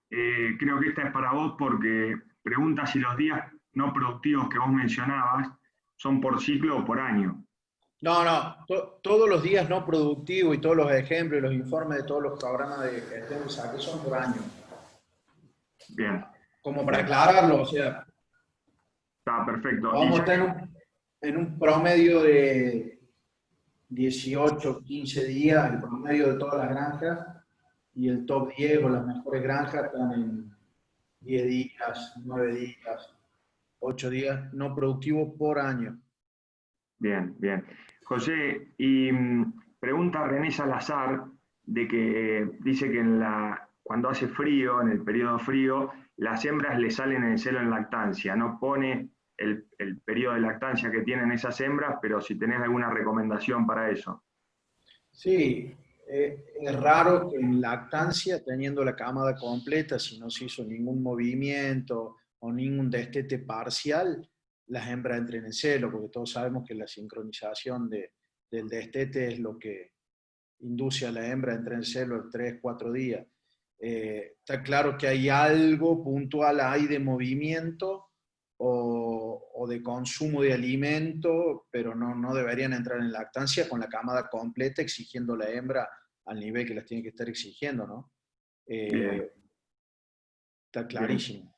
creo que esta es para vos porque pregunta si los días no productivos que vos mencionabas son por ciclo o por año. No, todos los días no productivos y todos los ejemplos y los informes de todos los programas de gestión de saque son por año. Bien, Como para bien. aclararlo, o sea, Está perfecto. Y vamos a ya estar en un promedio de 18, 15 días, el promedio de todas las granjas, y el top 10 o las mejores granjas están en 10 días, 9 días. 8 días no productivo por año. Bien, bien. José, y pregunta René Salazar, de que dice que cuando hace frío, en el periodo frío, las hembras le salen en celo en lactancia. No pone el periodo de lactancia que tienen esas hembras, pero si tenés alguna recomendación para eso. Sí, es raro que en lactancia, teniendo la cámara completa, si no se hizo ningún movimiento o ningún destete parcial, las hembras entren en celo, porque todos sabemos que la sincronización del destete es lo que induce a la hembra a entrar en celo en 3, 4 días. Está claro que hay algo puntual ahí de movimiento o de consumo de alimento, pero no deberían entrar en lactancia con la camada completa exigiendo la hembra al nivel que las tiene que estar exigiendo, ¿no? Bien, Está bien. clarísimo.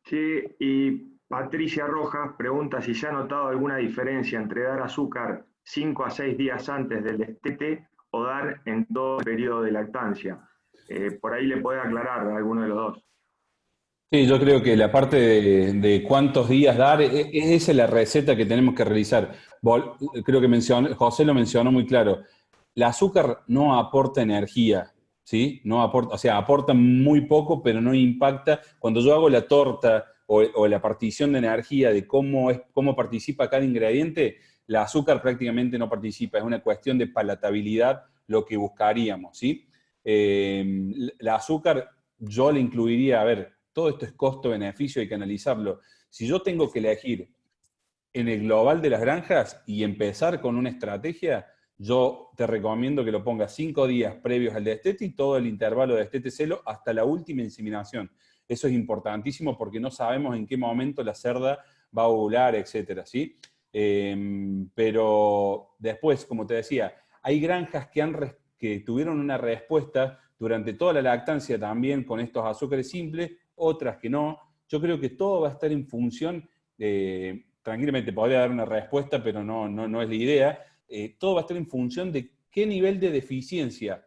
Sí, y Patricia Rojas pregunta si se ha notado alguna diferencia entre dar azúcar 5 a 6 días antes del destete o dar en todo el periodo de lactancia. Por ahí le puede aclarar a alguno de los dos. Sí, yo creo que la parte de cuántos días dar, esa es la receta que tenemos que realizar. Creo que José lo mencionó muy claro. El azúcar no aporta energía, ¿sí? No aporta, o sea, aporta muy poco, pero no impacta. Cuando yo hago la torta o la partición de energía de cómo participa cada ingrediente, el azúcar prácticamente no participa. Es una cuestión de palatabilidad lo que buscaríamos, ¿sí? El azúcar yo le incluiría, a ver, todo esto es costo-beneficio, hay que analizarlo. Si yo tengo que elegir en el global de las granjas y empezar con una estrategia, yo te recomiendo que lo pongas 5 días previos al destete y todo el intervalo de destete-celo hasta la última inseminación. Eso es importantísimo porque no sabemos en qué momento la cerda va a ovular, etcétera, ¿sí? Pero después, como te decía, hay granjas que tuvieron una respuesta durante toda la lactancia también con estos azúcares simples, otras que no. Yo creo que todo va a estar en función, tranquilamente podría dar una respuesta, pero no es la idea. Todo va a estar en función de qué nivel de deficiencia,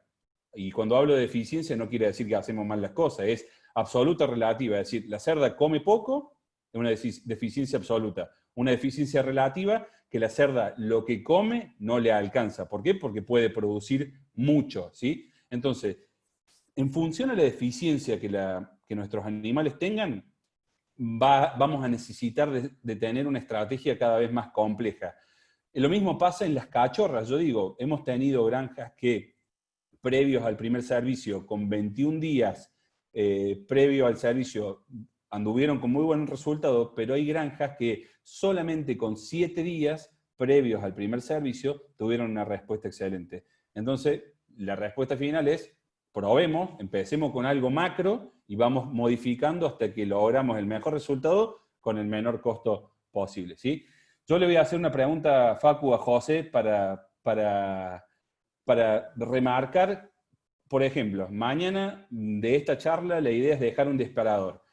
y cuando hablo de deficiencia no quiere decir que hacemos mal las cosas, es absoluta relativa, es decir, la cerda come poco, es una deficiencia absoluta. Una deficiencia relativa, que la cerda lo que come no le alcanza. ¿Por qué? Porque puede producir mucho, ¿sí? Entonces, en función a la deficiencia que nuestros animales tengan, vamos a necesitar de tener una estrategia cada vez más compleja. Lo mismo pasa en las cachorras. Yo digo, hemos tenido granjas que previos al primer servicio, con 21 días previo al servicio, anduvieron con muy buenos resultados, pero hay granjas que solamente con 7 días previos al primer servicio tuvieron una respuesta excelente. Entonces, la respuesta final es, probemos, empecemos con algo macro y vamos modificando hasta que logramos el mejor resultado con el menor costo posible, ¿sí? Yo le voy a hacer una pregunta, Facu, a José para remarcar. Por ejemplo, mañana de esta charla la idea es dejar un disparador.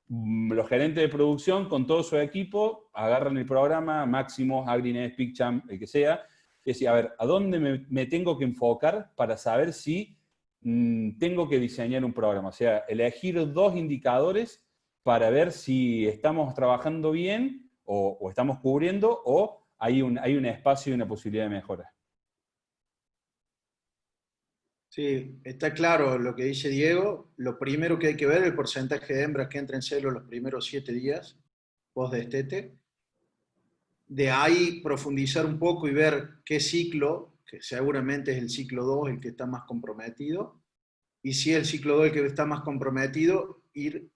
Los gerentes de producción con todo su equipo agarran el programa, Máximo, AgriNet, PicChamp, el que sea, y decir, a ver, ¿a dónde me tengo que enfocar para saber si tengo que diseñar un programa? O sea, elegir 2 indicadores para ver si estamos trabajando bien o estamos cubriendo o hay un espacio y una posibilidad de mejora. Sí, está claro lo que dice Diego. Lo primero que hay que ver es el porcentaje de hembras que entran en celo los primeros 7 días post destete. De ahí profundizar un poco y ver qué ciclo, que seguramente es el ciclo 2 el que está más comprometido, y si es el ciclo 2 el que está más comprometido, ir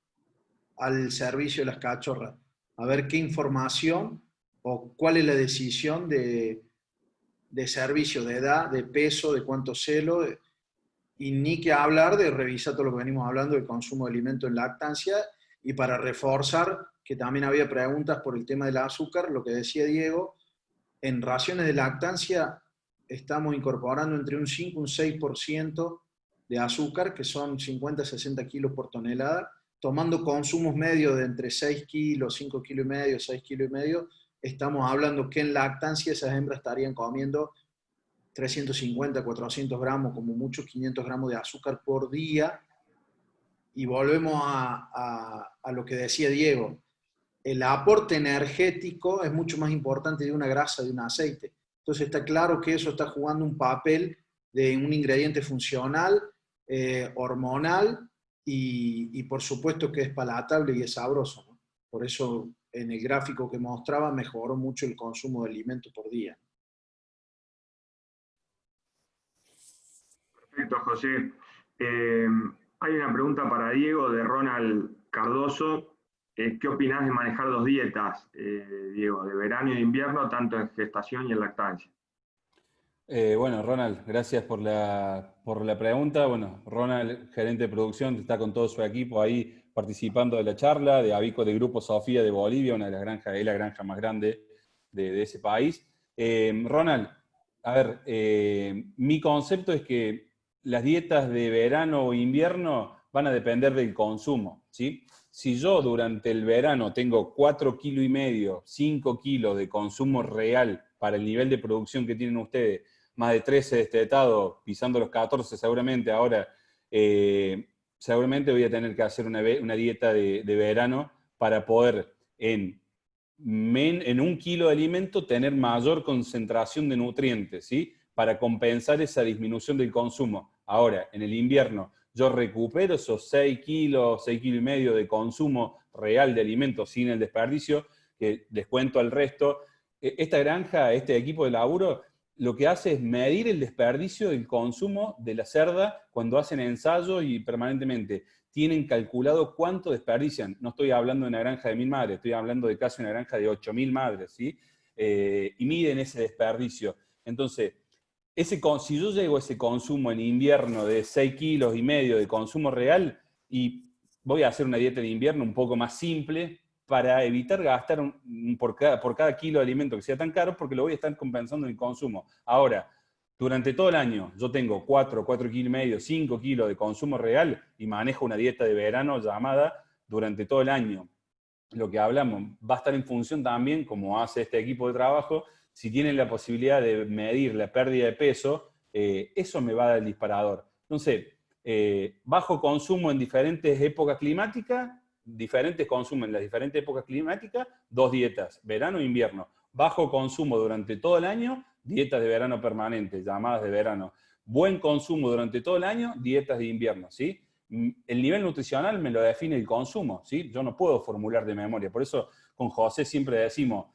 al servicio de las cachorras, a ver qué información o cuál es la decisión de servicio, de edad, de peso, de cuánto celo, y ni que hablar de revisar todo lo que venimos hablando del consumo de alimento en lactancia, y para reforzar, que también había preguntas por el tema del azúcar, lo que decía Diego, en raciones de lactancia estamos incorporando entre un 5 y un 6% de azúcar, que son 50 a 60 kilos por tonelada, tomando consumos medios de entre 6 kilos, 5 kilos y medio, 6 kilos y medio, estamos hablando que en lactancia esas hembras estarían comiendo 350, 400 gramos, como mucho 500 gramos de azúcar por día, y volvemos a lo que decía Diego. el aporte energético es mucho más importante de una grasa, de un aceite. Entonces está claro que eso está jugando un papel de un ingrediente funcional, hormonal y por supuesto que es palatable y es sabroso, ¿no? Por eso en el gráfico que mostraba mejoró mucho el consumo de alimento por día. Perfecto, José. Hay una pregunta para Diego de Ronald Cardoso. ¿Qué opinás de manejar dos dietas, Diego, de verano y de invierno, tanto en gestación y en lactancia? Bueno, Ronald, gracias por la pregunta. Bueno, Ronald, gerente de producción, está con todo su equipo ahí participando de la charla, de Avico de Grupo Sofía de Bolivia, una de las granjas, es la granja más grande de ese país. Ronald, a ver, mi concepto es que las dietas de verano o invierno van a depender del consumo, ¿sí? Si yo durante el verano tengo 4,5 kilos, 5 kilos de consumo real para el nivel de producción que tienen ustedes, más de 13 destetados, pisando los 14 seguramente, ahora seguramente voy a tener que hacer una dieta de verano para poder en 1 kilo de alimento tener mayor concentración de nutrientes, ¿sí? Para compensar esa disminución del consumo. Ahora, en el invierno, yo recupero esos 6 kilos, 6,5 kilos de consumo real de alimentos sin el desperdicio, que les cuento al resto. Esta granja, este equipo de laburo, lo que hace es medir el desperdicio del consumo de la cerda cuando hacen ensayos y permanentemente tienen calculado cuánto desperdician. No estoy hablando de una granja de 1.000 madres, estoy hablando de casi una granja de 8.000 madres, ¿sí? Y miden ese desperdicio. Entonces, si yo llego a ese consumo en invierno de 6,5 kilos de consumo real, y voy a hacer una dieta de invierno un poco más simple para evitar gastar por cada kilo de alimento que sea tan caro, porque lo voy a estar compensando en el consumo. Ahora, durante todo el año yo tengo 4,5 kilos, 5 kilos de consumo real y manejo una dieta de verano llamada durante todo el año. Lo que hablamos va a estar en función también, como hace este equipo de trabajo, si tienen la posibilidad de medir la pérdida de peso, eso me va a dar el disparador. Entonces, bajo consumo en diferentes épocas climáticas, diferentes consumos en las diferentes épocas climáticas, 2 dietas, verano e invierno. Bajo consumo durante todo el año, dietas de verano permanentes, llamadas de verano. Buen consumo durante todo el año, dietas de invierno, ¿sí? El nivel nutricional me lo define el consumo, ¿sí? Yo no puedo formular de memoria. Por eso con José siempre decimos,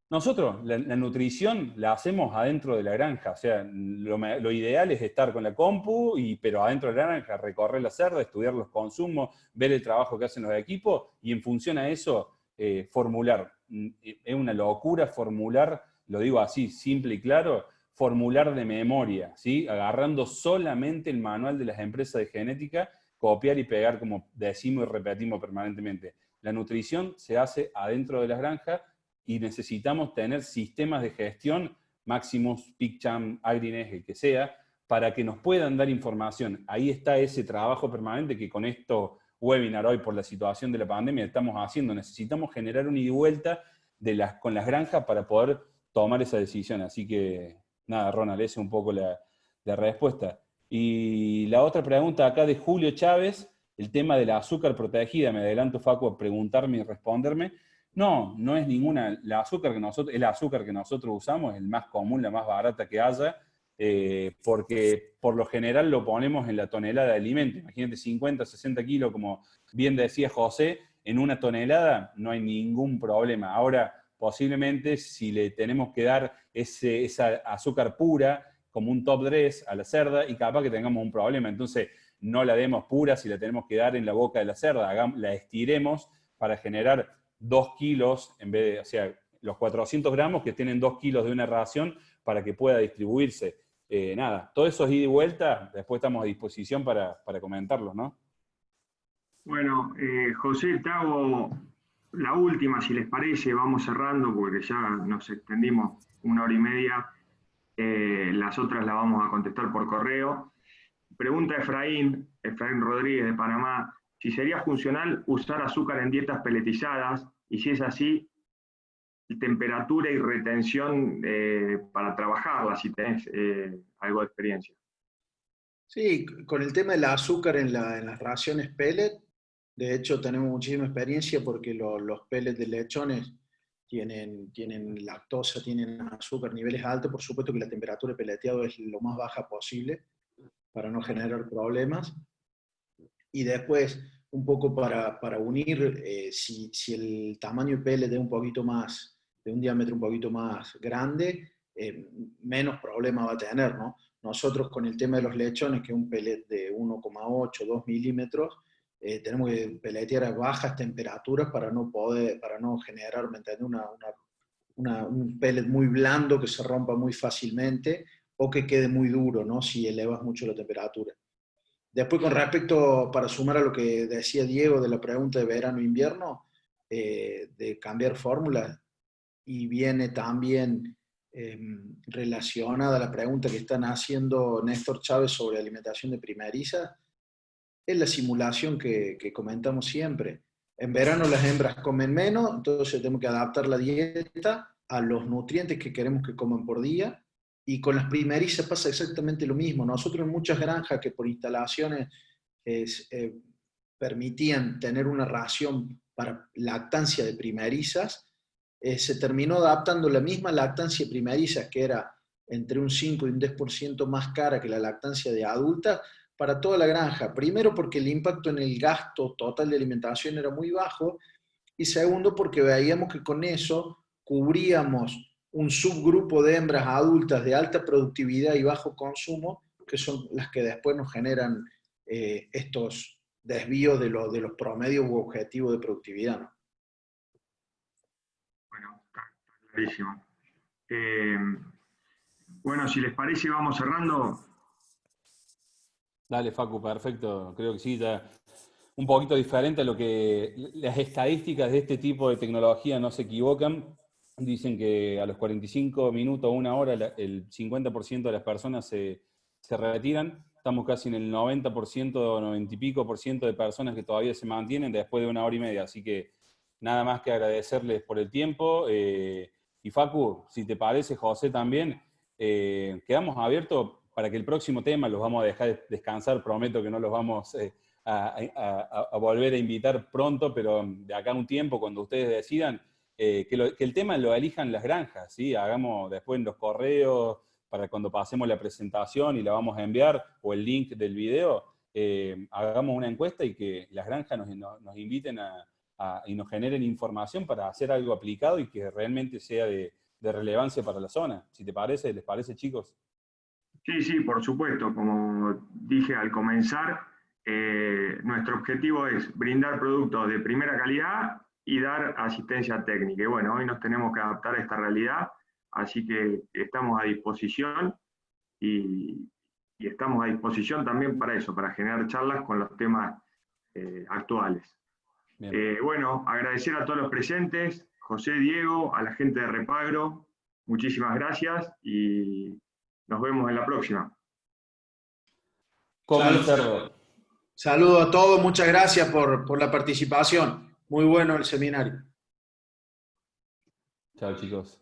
nosotros la nutrición la hacemos adentro de la granja. O sea, lo ideal es estar con la compu, pero adentro de la granja, recorrer la cerda, estudiar los consumos, ver el trabajo que hacen los equipos y en función a eso formular. Es una locura formular, lo digo así, simple y claro, formular de memoria, ¿sí? Agarrando solamente el manual de las empresas de genética, copiar y pegar, como decimos y repetimos permanentemente. La nutrición se hace adentro de las granjas y necesitamos tener sistemas de gestión, Maximus, PicCham, AgriNet, el que sea, para que nos puedan dar información. Ahí está ese trabajo permanente que con esto webinar hoy por la situación de la pandemia estamos haciendo. Necesitamos generar una ida y vuelta con las granjas para poder tomar esa decisión. Así que, nada, Ronald, esa es un poco la respuesta. Y la otra pregunta acá de Julio Chávez, el tema de la azúcar protegida. Me adelanto, Facu, a preguntarme y responderme. No, no es ninguna. El azúcar que nosotros usamos es el más común, la más barata que haya, porque por lo general lo ponemos en la tonelada de alimento. Imagínate 50, 60 kilos, como bien decía José, en una tonelada no hay ningún problema. Ahora, posiblemente si le tenemos que dar esa azúcar pura como un top dress a la cerda, y capaz que tengamos un problema. Entonces, no la demos pura si la tenemos que dar en la boca de la cerda, la estiremos para generar 2 kilos, en vez de, o sea, los 400 gramos que tienen 2 kilos de una ración para que pueda distribuirse. Nada, todo eso es ida y vuelta, después estamos a disposición para comentarlos, ¿no? Bueno, José, te hago la última, si les parece, vamos cerrando porque ya nos extendimos 1 hora y media. Las otras las vamos a contestar por correo. Pregunta Efraín Rodríguez de Panamá, si sería funcional usar azúcar en dietas peletizadas y si es así, temperatura y retención para trabajarla, si tenés algo de experiencia. Sí, con el tema del azúcar en las raciones pellet, De hecho, tenemos muchísima experiencia porque los pellets de lechones tienen lactosa, tienen azúcar, niveles altos. Por supuesto que la temperatura de peleteado es lo más baja posible para no generar problemas. Y después, un poco para unir, si el tamaño de pellet es un poquito más, de un diámetro un poquito más grande, menos problema va a tener, ¿no? Nosotros con el tema de los lechones, que es un pellet de 1,8, 2 milímetros, tenemos que peletear a bajas temperaturas para no generar, ¿me entiendes? Un pellet muy blando que se rompa muy fácilmente o que quede muy duro, ¿no? Si elevas mucho la temperatura. Después, con respecto, para sumar a lo que decía Diego de la pregunta de verano-invierno, de cambiar fórmulas, y viene también relacionada a la pregunta que están haciendo Néstor Chávez sobre alimentación de primeriza, es la simulación que comentamos siempre. En verano las hembras comen menos, entonces tenemos que adaptar la dieta a los nutrientes que queremos que coman por día. Y con las primerizas pasa exactamente lo mismo. Nosotros en muchas granjas que por instalaciones permitían tener una ración para lactancia de primerizas, se terminó adaptando la misma lactancia de primerizas, que era entre un 5 y un 10% más cara que la lactancia de adulta, para toda la granja. Primero porque el impacto en el gasto total de alimentación era muy bajo, y segundo porque veíamos que con eso cubríamos un subgrupo de hembras adultas de alta productividad y bajo consumo, que son las que después nos generan estos desvíos de los promedios u objetivos de productividad, ¿no? Bueno, está clarísimo. Bueno, si les parece, vamos cerrando. Dale, Facu, perfecto. Creo que sí, ya un poquito diferente a lo que las estadísticas de este tipo de tecnología no se equivocan. Dicen que a los 45 minutos o una hora el 50% de las personas se retiran. Estamos casi en el 90%, 90 y pico por ciento de personas que todavía se mantienen después de una hora y media. Así que nada más que agradecerles por el tiempo. Y Facu, si te parece, José también, quedamos abiertos para que el próximo tema los vamos a dejar descansar. Prometo que no los vamos a volver a invitar pronto, pero de acá a un tiempo, cuando ustedes decidan, que el tema lo elijan las granjas, ¿sí? Hagamos después en los correos, para cuando pasemos la presentación y la vamos a enviar, o el link del video, hagamos una encuesta y que las granjas nos inviten y nos generen información para hacer algo aplicado y que realmente sea de relevancia para la zona. Si te parece, ¿les parece, chicos? Sí, sí, por supuesto. Como dije al comenzar, nuestro objetivo es brindar productos de primera calidad y dar asistencia técnica. Y bueno, hoy nos tenemos que adaptar a esta realidad, así que estamos a disposición y, y estamos a disposición también para eso, para generar charlas con los temas actuales. Bueno, agradecer a todos los presentes, José, Diego, a la gente de Repagro, muchísimas gracias y nos vemos en la próxima. Coman cerdo. Saludos a todos, muchas gracias por la participación. Muy bueno el seminario. Chao, chicos.